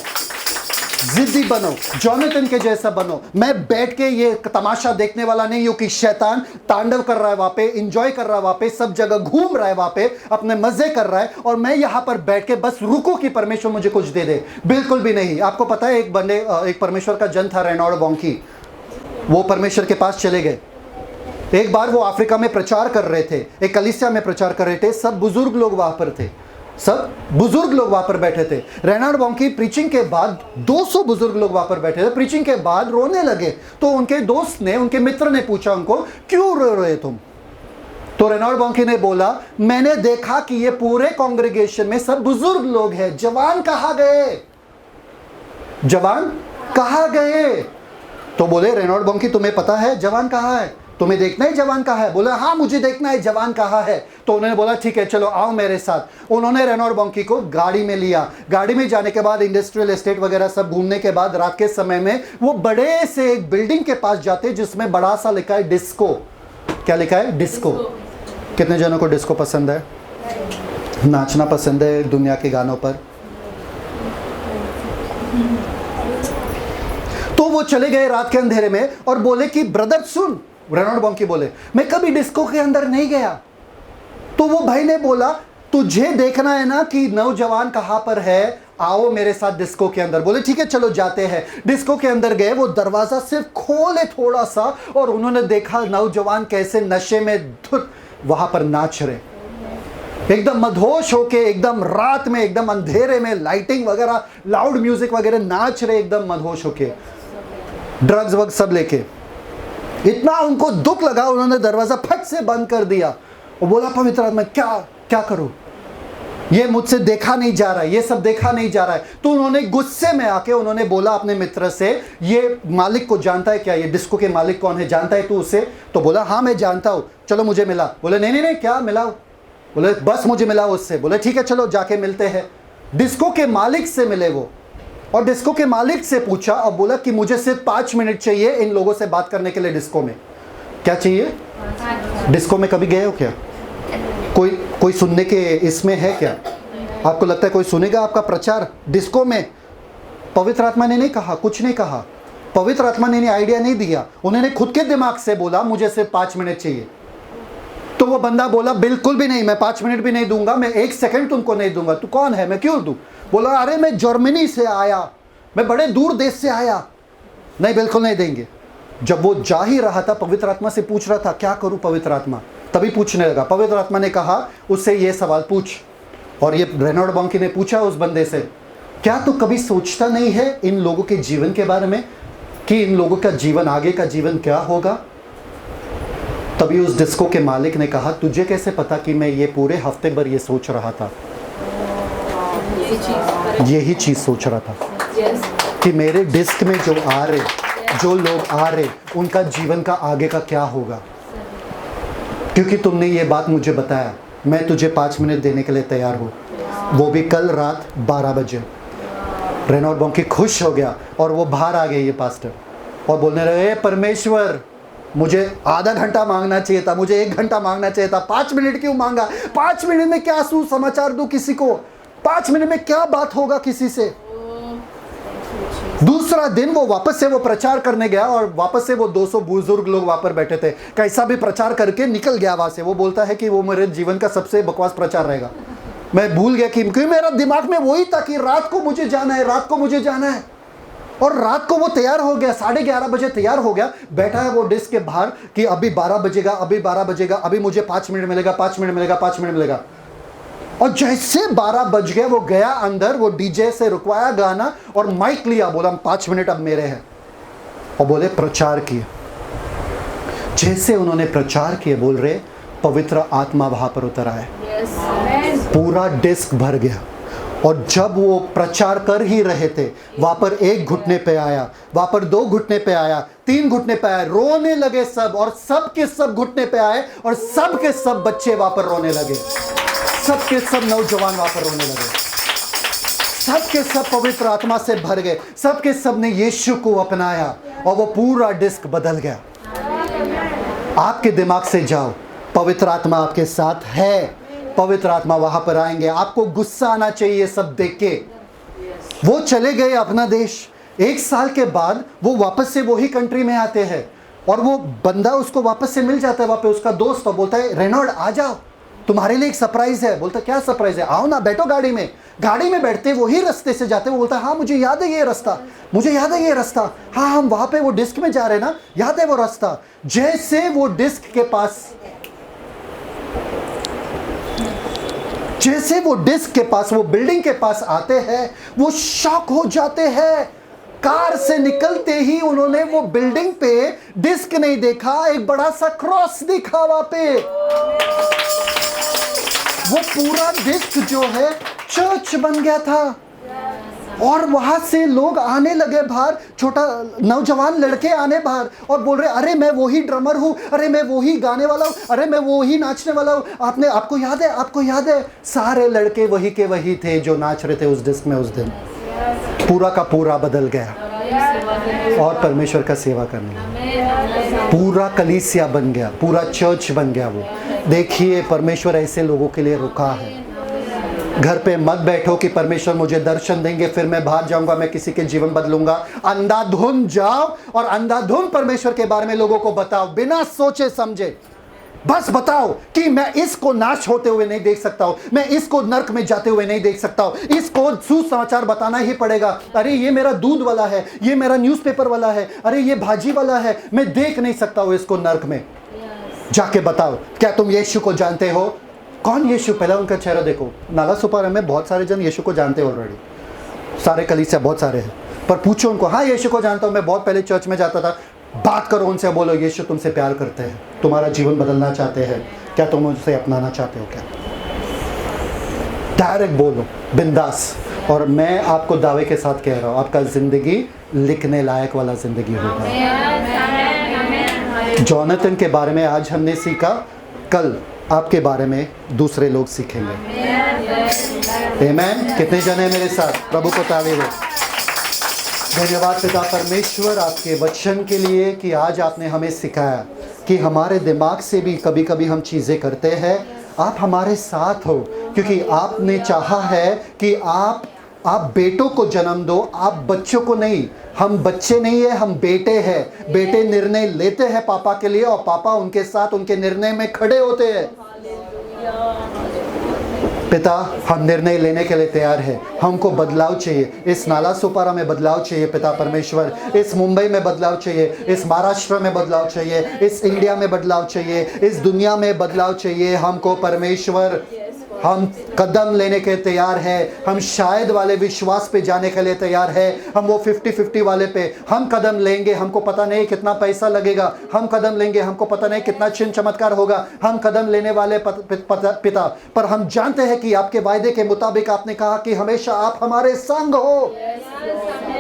जिद्दी बनो, जॉनथन के जैसा बनो। मैं बैठ के ये तमाशा देखने वाला नहीं हूं कि शैतान तांडव कर रहा है वहां पे, एंजॉय कर रहा है वहां पे, सब जगह घूम रहा है वहां पे, अपने मजे कर रहा है और मैं यहां पर बैठ के बस रुको कि परमेश्वर मुझे कुछ दे दे। बिल्कुल भी नहीं। आपको पता है एक परमेश्वर का जन था रेनॉल्ड बॉन्की, वो परमेश्वर के पास चले गए। एक बार वो अफ्रीका में प्रचार कर रहे थे, एक कलीसिया में प्रचार कर रहे थे, सब बुजुर्ग लोग वहां पर थे, सब बुजुर्ग लोग वहां पर बैठे थे। रेनाल्ड बॉन्की प्रीचिंग के बाद 200 बुजुर्ग लोग वहां पर बैठे थे, प्रीचिंग के बाद रोने लगे। तो उनके दोस्त ने, उनके मित्र ने पूछा उनको, क्यों रो रहे तुम? तो रेनाल्ड बॉन्की ने बोला, मैंने देखा कि ये पूरे कांग्रेगेशन में सब बुजुर्ग लोग हैं, जवान कहाँ गए? जवान कहाँ गए? तो बोले रेनाल्ड बॉन्की तुम्हें पता है जवान कहाँ है? तुम्हें देखना है जवान कहाँ है? बोला हाँ मुझे देखना है जवान कहाँ है। तो उन्होंने बोला ठीक है चलो आओ मेरे साथ। उन्होंने रेनॉल्ड बॉन्की को गाड़ी में लिया। गाड़ी में जाने के बाद इंडस्ट्रियल एस्टेट वगैरह सब घूमने के बाद रात के समय में वो बड़े से एक बिल्डिंग के पास जाते जिसमें बड़ा सा लिखा है डिस्को। क्या लिखा है? डिस्को। कितने जनों को डिस्को पसंद है? नाचना पसंद है दुनिया के गानों पर? तो वो चले गए रात के अंधेरे में और बोले कि ब्रदर सुन, रेनॉल्ड बॉन्की बोले मैं कभी डिस्को के अंदर नहीं गया। तो वो भाई ने बोला तुझे देखना है ना कि नौजवान कहां पर है, आओ मेरे साथ डिस्को के अंदर। बोले ठीक है चलो जाते हैं। डिस्को के अंदर गए, वो दरवाजा सिर्फ खोले थोड़ा सा और उन्होंने देखा नौजवान कैसे नशे में धुत वहां पर नाच रहे, एकदम मदहोश होके, एकदम रात में, एकदम अंधेरे में, लाइटिंग वगैरह, लाउड म्यूजिक वगैरह, नाच रहे एकदम मदहोश होके, ड्रग्स वग सब लेके। इतना उनको दुख लगा, उन्होंने दरवाजा फट से बंद कर दिया और बोला पवित्र आत्मा क्या करूं, ये मुझसे देखा नहीं जा रहा है, ये सब देखा नहीं जा रहा है। तो उन्होंने गुस्से में आके उन्होंने बोला अपने मित्र से, ये मालिक को जानता है क्या? ये डिस्को के मालिक कौन है, जानता है तू उसे? तो बोला हाँ मैं जानता हूं, चलो मुझे मिला। बोले नहीं क्या मिलाओ? बोले बस मुझे मिलाओ उससे। बोले ठीक है चलो जाके मिलते हैं। डिस्को के मालिक से मिले वो, और डिस्को के मालिक से पूछा और बोला कि मुझे सिर्फ 5 मिनट चाहिए इन लोगों से बात करने के लिए डिस्को में। क्या चाहिए? डिस्को में कभी गए हो क्या? कोई सुनने के इसमें है क्या? आपको लगता है कोई सुनेगा आपका प्रचार डिस्को में? पवित्र आत्मा ने नहीं कहा, कुछ नहीं कहा। पवित्र आत्मा ने आइडिया नहीं दिया, उन्होंने खुद के दिमाग से बोला मुझे सिर्फ 5 मिनट चाहिए। तो वो बंदा बोला बिल्कुल भी नहीं, मैं 5 मिनट भी नहीं दूंगा, मैं 1 सेकंड तुमको नहीं दूंगा। तू कौन है, मैं क्यों दूं? बोला अरे मैं जर्मनी से आया, मैं बड़े दूर देश से आया। नहीं, बिल्कुल नहीं देंगे। जब वो जा ही रहा था, पवित्र आत्मा से पूछ रहा था क्या करूं पवित्र आत्मा, तभी पूछने लगा। पवित्र आत्मा ने कहा उससे ये सवाल पूछ, और ये रेनॉल्ड बॉन्की ने पूछा उस बंदे से, क्या तू कभी सोचता नहीं है इन लोगों के जीवन के बारे में कि इन लोगों का जीवन, आगे का जीवन क्या होगा? तभी उस डिस्को के मालिक ने कहा तुझे कैसे पता कि मैं ये पूरे हफ्ते भर ये सोच रहा था, यही चीज सोच रहा था कि मेरे डिस्क में जो आ रहे, जो लोग आ रहे, उनका जीवन का आगे का क्या होगा। क्योंकि तुमने ये बात मुझे बताया, मैं तुझे 5 मिनट देने के लिए तैयार हूँ, वो भी कल रात 12 बजे। रेनॉल्ड बॉन्की खुश हो गया और वो बाहर आ गए ये पास्टर, और बोलने लगे परमेश्वर मुझे आधा घंटा मांगना चाहिए था, मुझे 1 घंटा मांगना चाहिए था, 5 मिनट क्यों मांगा? 5 मिनट में क्या सुसमाचार दूं किसी को? 5 मिनट में क्या बात होगा किसी से? दूसरा दिन वो वापस से वो प्रचार करने गया, और वापस से वो 200 बुजुर्ग लोग वहां पर बैठे थे। कैसा भी प्रचार करके निकल गया वहां से। वो बोलता है कि वो मेरे जीवन का सबसे बकवास प्रचार रहेगा। मैं भूल गया कि क्योंकि मेरा दिमाग में वही था कि रात को मुझे जाना है, रात को मुझे जाना है। और रात को वो तैयार हो गया, 11:30 बजे तैयार हो गया, बैठा है वो डिस्क के बाहर कि अभी 12 बजेगा, अभी 12 बजेगा, अभी मुझे 5 मिनट मिलेगा, 5 मिनट मिलेगा, 5 मिनट मिलेगा। और जैसे 12 बज गए वो गया अंदर, वो डीजे से रुकवाया गाना और माइक लिया, बोला 5 मिनट अब मेरे हैं, और बोले प्रचार किए। जैसे उन्होंने प्रचार किए, बोल रहे पवित्र आत्मा वहां पर उतर आए, पूरा डिस्क भर गया। और जब वो प्रचार कर ही रहे थे, वहां पर 1 घुटने पे आया, वहां पर 2 घुटने पे आया, 3 घुटने पे आया, रोने लगे सब, और सब के सब घुटने पे आए, और सब के सब बच्चे वहां पर रोने लगे, सब के सब नौजवान वहां पर रोने लगे, सब के सब पवित्र आत्मा से भर गए, सब के सब ने यीशु को अपनाया, और वो पूरा डिस्क बदल गया। आपके दिमाग से जाओ, पवित्र आत्मा आपके साथ है, पवित्र आत्मा वहां पर आएंगे। आपको गुस्सा आना चाहिए सब देख के। वो चले गए अपना देश, 1 साल के बाद वो वापस से वही कंट्री में आते हैं, और वो बंदा उसको वापस से मिल जाता है वहां पे, उसका दोस्त, और बोलता है रेनॉल्ड आ जाओ, तुम्हारे लिए एक सरप्राइज है। बोलता क्या सरप्राइज है? आओ ना, बैठो गाड़ी में। गाड़ी में बैठते वही रास्ते से जाते, वो बोलता है हाँ मुझे याद है ये रास्ता, मुझे याद है ये रास्ता, हाँ हम वहां पे वो डिस्क में जा रहे हैं ना, याद है वो रास्ता। जैसे वो डिस्क के पास, जैसे वो डिस्क के पास, वो बिल्डिंग के पास आते हैं, वो शॉक हो जाते हैं। कार से निकलते ही उन्होंने वो बिल्डिंग पे डिस्क नहीं देखा, एक बड़ा सा क्रॉस दिखा वहां पे। वो पूरा डिस्क जो है चर्च बन गया था, और वहां से लोग आने लगे बाहर, छोटा नौजवान लड़के आने बाहर, और बोल रहे अरे मैं वही ड्रमर हूँ, अरे मैं वही गाने वाला हूँ, अरे मैं वही नाचने वाला हूँ, आपको याद है, आपको याद है? सारे लड़के वही के वही थे जो नाच रहे थे उस डिस्क में उस दिन। पूरा का पूरा बदल गया, और परमेश्वर का सेवा करने लगा। पूरा कलीसिया बन गया, पूरा चर्च बन गया वो। देखिए परमेश्वर ऐसे लोगों के लिए रुका है। घर पे मत बैठो कि परमेश्वर मुझे दर्शन देंगे फिर मैं बाहर जाऊंगा, मैं किसी के जीवन बदलूंगा। अंधाधुन जाओ और अंधाधुन परमेश्वर के बारे में लोगों को बताओ, बिना सोचे समझे। बस बताओ कि मैं इसको नाश होते हुए नहीं देख सकता हूं, मैं इसको नरक में जाते हुए नहीं देख सकता हूं, इसको सुसमाचार बताना ही पड़ेगा। अरे ये मेरा दूध वाला है, ये मेरा न्यूज़पेपर वाला है, अरे ये भाजी वाला है, मैं देख नहीं सकता हूं इसको नरक में। जाके बताओ, क्या तुम यीशु को जानते हो? कौन यीशु? पहले उनका चेहरा देखो। नाला सुपारा में बहुत सारे जन यीशु को जानते हैं ऑलरेडी, सारे कलीसिया बहुत सारे हैं, पर पूछो उनको, हाँ यीशु को जानता हूं, मैं बहुत पहले चर्च में जाता था। बात करो उनसे, बोलो यीशु तुमसे प्यार करते हैं, तुम्हारा जीवन बदलना चाहते हैं, क्या तुम उनसे अपनाना चाहते हो? क्या डायरेक्ट बोलो, बिंदास। और मैं आपको दावे के साथ कह रहा हूँ, आपका जिंदगी लिखने लायक वाला जिंदगी होगा। जॉनथन के बारे में आज हमने सीखा, कल आपके बारे में दूसरे लोग सीखेंगे। आमीन। कितने जने हैं मेरे साथ? प्रभु को ताली दो। धन्यवाद पिता परमेश्वर आपके वचन के लिए कि आज आपने हमें सिखाया कि हमारे दिमाग से भी कभी कभी हम चीज़ें करते हैं, आप हमारे साथ हो, क्योंकि आपने चाहा है कि आप बेटों को जन्म दो, आप बच्चों को नहीं। हम बच्चे नहीं है, हम बेटे हैं। बेटे निर्णय लेते हैं पापा के लिए और पापा उनके साथ उनके निर्णय में खड़े होते हैं। पिता, हम निर्णय लेने के लिए तैयार है। हमको बदलाव चाहिए, इस नाला सोपारा में बदलाव चाहिए पिता परमेश्वर, इस मुंबई में बदलाव चाहिए, इस महाराष्ट्र में बदलाव चाहिए, इस इंडिया में बदलाव चाहिए, इस दुनिया में बदलाव चाहिए हमको परमेश्वर। हम कदम लेने के तैयार है, हम शायद वाले विश्वास पे जाने के लिए तैयार है, हम वो 50-50 वाले पे हम कदम लेंगे। हमको पता नहीं कितना पैसा लगेगा, हम कदम लेंगे, हमको पता नहीं कितना चिन्ह चमत्कार होगा, हम कदम लेने वाले पिता, पर हम जानते हैं कि आपके वायदे के मुताबिक आपने कहा कि हमेशा आप हमारे संग हो।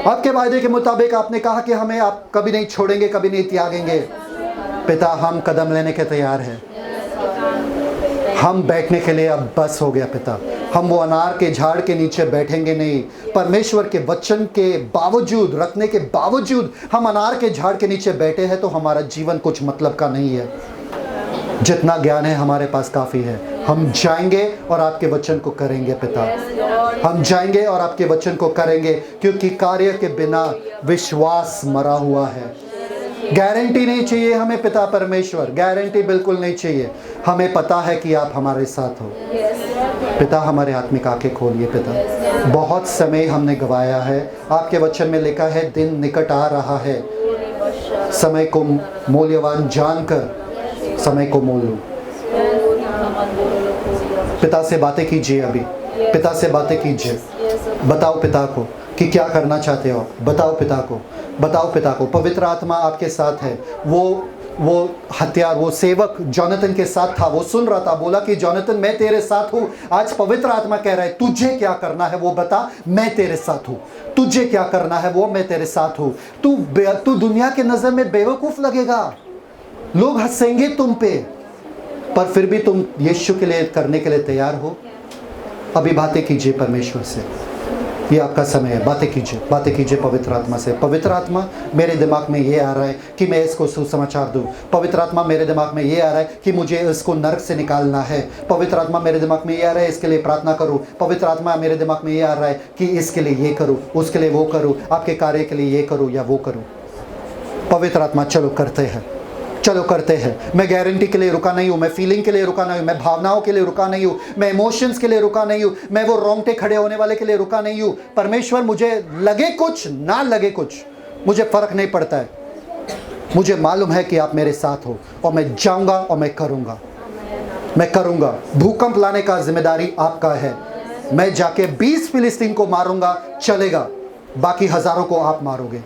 आपके वायदे के मुताबिक आपने कहा कि हमें आप कभी नहीं छोड़ेंगे, कभी नहीं त्यागेंगे। पिता, हम कदम लेने के तैयार हैं। हम बैठने के लिए अब बस हो गया पिता। हम वो अनार के झाड़ के नीचे बैठेंगे नहीं। परमेश्वर के वचन के बावजूद, रखने के बावजूद हम अनार के झाड़ के नीचे बैठे हैं तो हमारा जीवन कुछ मतलब का नहीं है। जितना ज्ञान है हमारे पास काफ़ी है। हम जाएंगे और आपके वचन को करेंगे पिता। हम जाएंगे और आपके वचन को करेंगे, क्योंकि कार्य के बिना विश्वास मरा हुआ है। गारंटी नहीं चाहिए हमें पिता परमेश्वर, गारंटी बिल्कुल नहीं चाहिए। हमें पता है कि आप हमारे साथ हो। पिता, हमारे आत्मिक आंखें खोलिए पिता। बहुत समय हमने गवाया है। आपके वचन में लिखा है दिन निकट आ रहा है, समय को मूल्यवान जानकर समय को मोल लो। पिता से बातें कीजिए, अभी पिता से बातें कीजिए। बताओ पिता को कि क्या करना चाहते हो। बताओ पिता को, बताओ पिता को। पवित्र आत्मा आपके साथ है। वो हथियार, वो सेवक जोनाथन के साथ था, वो सुन रहा था, बोला कि जोनाथन मैं तेरे साथ हूँ। आज पवित्र आत्मा कह रहा है तुझे क्या करना है वो बता, मैं तेरे साथ हूँ। तुझे क्या करना है वो मैं तेरे साथ हूँ। तू दुनिया के नज़र में बेवकूफ़ लगेगा, लोग हंसेंगे तुम पे, पर फिर भी तुम यीशु के लिए करने के लिए तैयार हो। अभी बातें कीजिए परमेश्वर से, ये आपका समय है। बातें कीजिए, बातें कीजिए पवित्र आत्मा से। पवित्र आत्मा, मेरे दिमाग में ये आ रहा है कि मैं इसको सुसमाचार दूं। पवित्र आत्मा, मेरे दिमाग में ये आ रहा है कि मुझे इसको नरक से निकालना है। पवित्र आत्मा, मेरे दिमाग में ये आ रहा है इसके लिए प्रार्थना करूं। पवित्र आत्मा, मेरे दिमाग में ये आ रहा है कि इसके लिए ये करूं, उसके लिए वो करूं, आपके कार्य के लिए ये करूं या वो करूं। पवित्र आत्मा, चलो करते हैं, चलो करते हैं। मैं गारंटी के लिए रुका नहीं हूँ, मैं फीलिंग के लिए रुका नहीं हूँ, मैं भावनाओं के लिए रुका नहीं हूँ, मैं इमोशंस के लिए रुका नहीं हूँ, मैं वो रोंगटे खड़े होने वाले के लिए रुका नहीं हूँ। परमेश्वर, मुझे लगे कुछ ना लगे कुछ, मुझे फ़र्क नहीं पड़ता है। मुझे मालूम है कि आप मेरे साथ हो और मैं जाऊँगा और मैं करूँगा, मैं करूँगा। भूकंप लाने का जिम्मेदारी आपका है। मैं जाके 20 फिलिस्तीन को मारूँगा, चलेगा, बाकी हज़ारों को आप मारोगे।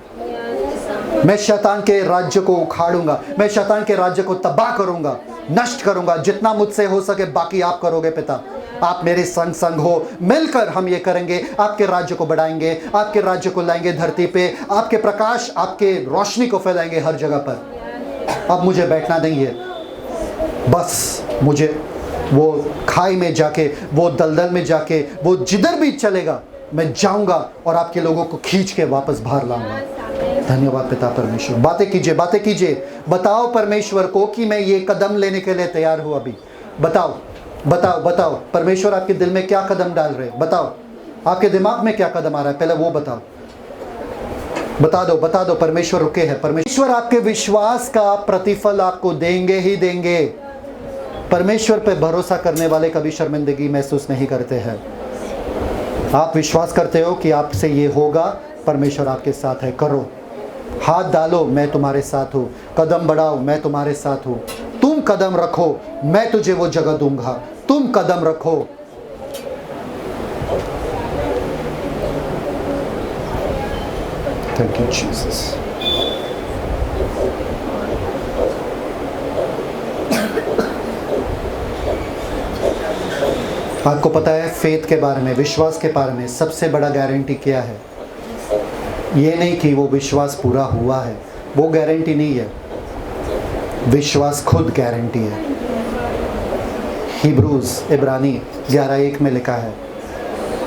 मैं शैतान के राज्य को उखाड़ूंगा, मैं शैतान के राज्य को तबाह करूंगा, नष्ट करूंगा। जितना मुझसे हो सके बाकी आप करोगे पिता। आप मेरे संग संग हो, मिलकर हम ये करेंगे। आपके राज्य को बढ़ाएंगे, आपके राज्य को लाएंगे धरती पे, आपके प्रकाश, आपके रोशनी को फैलाएंगे हर जगह पर। अब मुझे बैठना नहीं है, बस मुझे वो खाई में जाके, वो दलदल में जाके, वो जिधर भी चलेगा मैं जाऊंगा और आपके लोगों को खींच के वापस बाहर लाऊंगा। धन्यवाद पिता परमेश्वर। बातें कीजिए, बातें कीजिए। बताओ परमेश्वर को कि मैं ये कदम लेने के लिए तैयार हूँ। अभी बताओ, बताओ, बताओ परमेश्वर आपके दिल में क्या कदम डाल रहे हैं। बताओ, आपके दिमाग में क्या कदम आ रहा है, पहले वो बताओ। बता दो, बता दो। परमेश्वर रुके हैं। परमेश्वर आपके विश्वास का प्रतिफल आपको देंगे ही देंगे। परमेश्वर पे भरोसा करने वाले कभी शर्मिंदगी महसूस नहीं करते हैं। आप विश्वास करते हो कि आपसे ये होगा, परमेश्वर आपके साथ है। करो, हाथ डालो, मैं तुम्हारे साथ हूँ। कदम बढ़ाओ, मैं तुम्हारे साथ हूँ। तुम कदम रखो, मैं तुझे वो जगह दूंगा। तुम कदम रखो। Thank you Jesus. आपको पता है फेथ के बारे में, विश्वास के बारे में सबसे बड़ा गारंटी क्या है? ये नहीं कि वो विश्वास पूरा हुआ है, वो गारंटी नहीं है। विश्वास खुद गारंटी है। हिब्रूज इब्रानी 11:1 में लिखा है,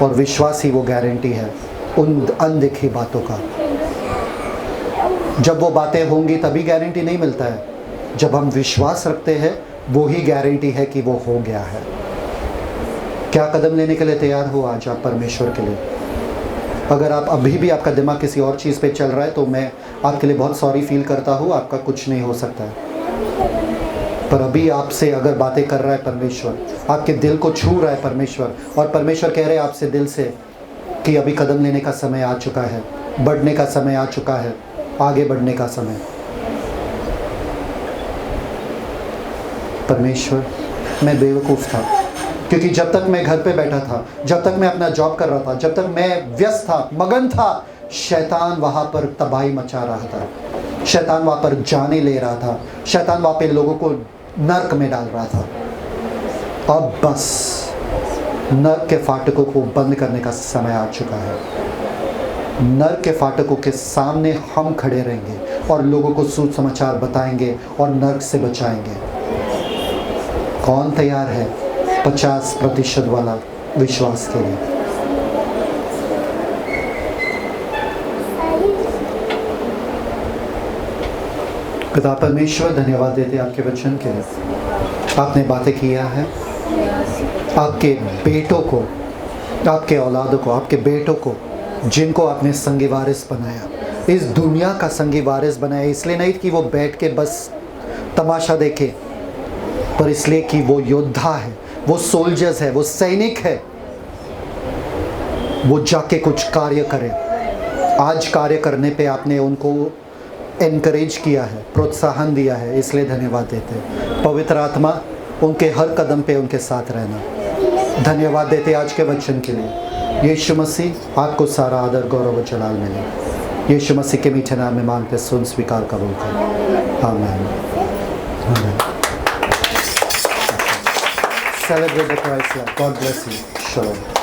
और विश्वास ही वो गारंटी है उन अनदेखी बातों का। जब वो बातें होंगी तभी गारंटी नहीं मिलता है। जब हम विश्वास रखते हैं वो ही गारंटी है कि वो हो गया है। क्या कदम लेने के लिए तैयार हो आज आप परमेश्वर के लिए? अगर आप अभी भी आपका दिमाग किसी और चीज़ पे चल रहा है तो मैं आपके लिए बहुत सॉरी फील करता हूँ, आपका कुछ नहीं हो सकता है। पर अभी आपसे अगर बातें कर रहा है परमेश्वर, आपके दिल को छू रहा है परमेश्वर, और परमेश्वर कह रहे हैं आपसे दिल से कि अभी कदम लेने का समय आ चुका है, बढ़ने का समय आ चुका है, आगे बढ़ने का समय। परमेश्वर, मैं बेवकूफ़ था क्योंकि जब तक मैं घर पे बैठा था, जब तक मैं अपना जॉब कर रहा था, जब तक मैं व्यस्त था, मगन था, शैतान वहाँ पर तबाही मचा रहा था, शैतान वहाँ पर जाने ले रहा था, शैतान वहाँ पे लोगों को नर्क में डाल रहा था। अब बस नर्क के फाटकों को बंद करने का समय आ चुका है। नर्क के फाटकों के सामने हम खड़े रहेंगे और लोगों को सुसमाचार बताएंगे और नर्क से बचाएंगे। कौन तैयार है 50% वाला विश्वास के लिए? पिता परमेश्वर, धन्यवाद देते आपके वचन के लिए। आपने बातें किया है, आपके बेटों को, आपके औलादों को, आपके बेटों को, जिनको आपने संगी वारिस बनाया, इस दुनिया का संगी वारिस बनाया, इसलिए नहीं कि वो बैठ के बस तमाशा देखे, पर इसलिए कि वो योद्धा है, वो सोल्जर्स है, वो सैनिक है, वो जाके कुछ कार्य करे। आज कार्य करने पे आपने उनको एनकरेज किया है, प्रोत्साहन दिया है, इसलिए धन्यवाद देते हैं। पवित्र आत्मा उनके हर कदम पे उनके साथ रहना। धन्यवाद देते आज के वचन के लिए। यीशु मसीह, आपको सारा आदर, गौरव और जलाल मिले। यीशु मसीह के मीठे नाम में मांगते, सुन, स्वीकार, कबूल करें। आमीन। Celebrate the Christ love. God bless you. Shalom.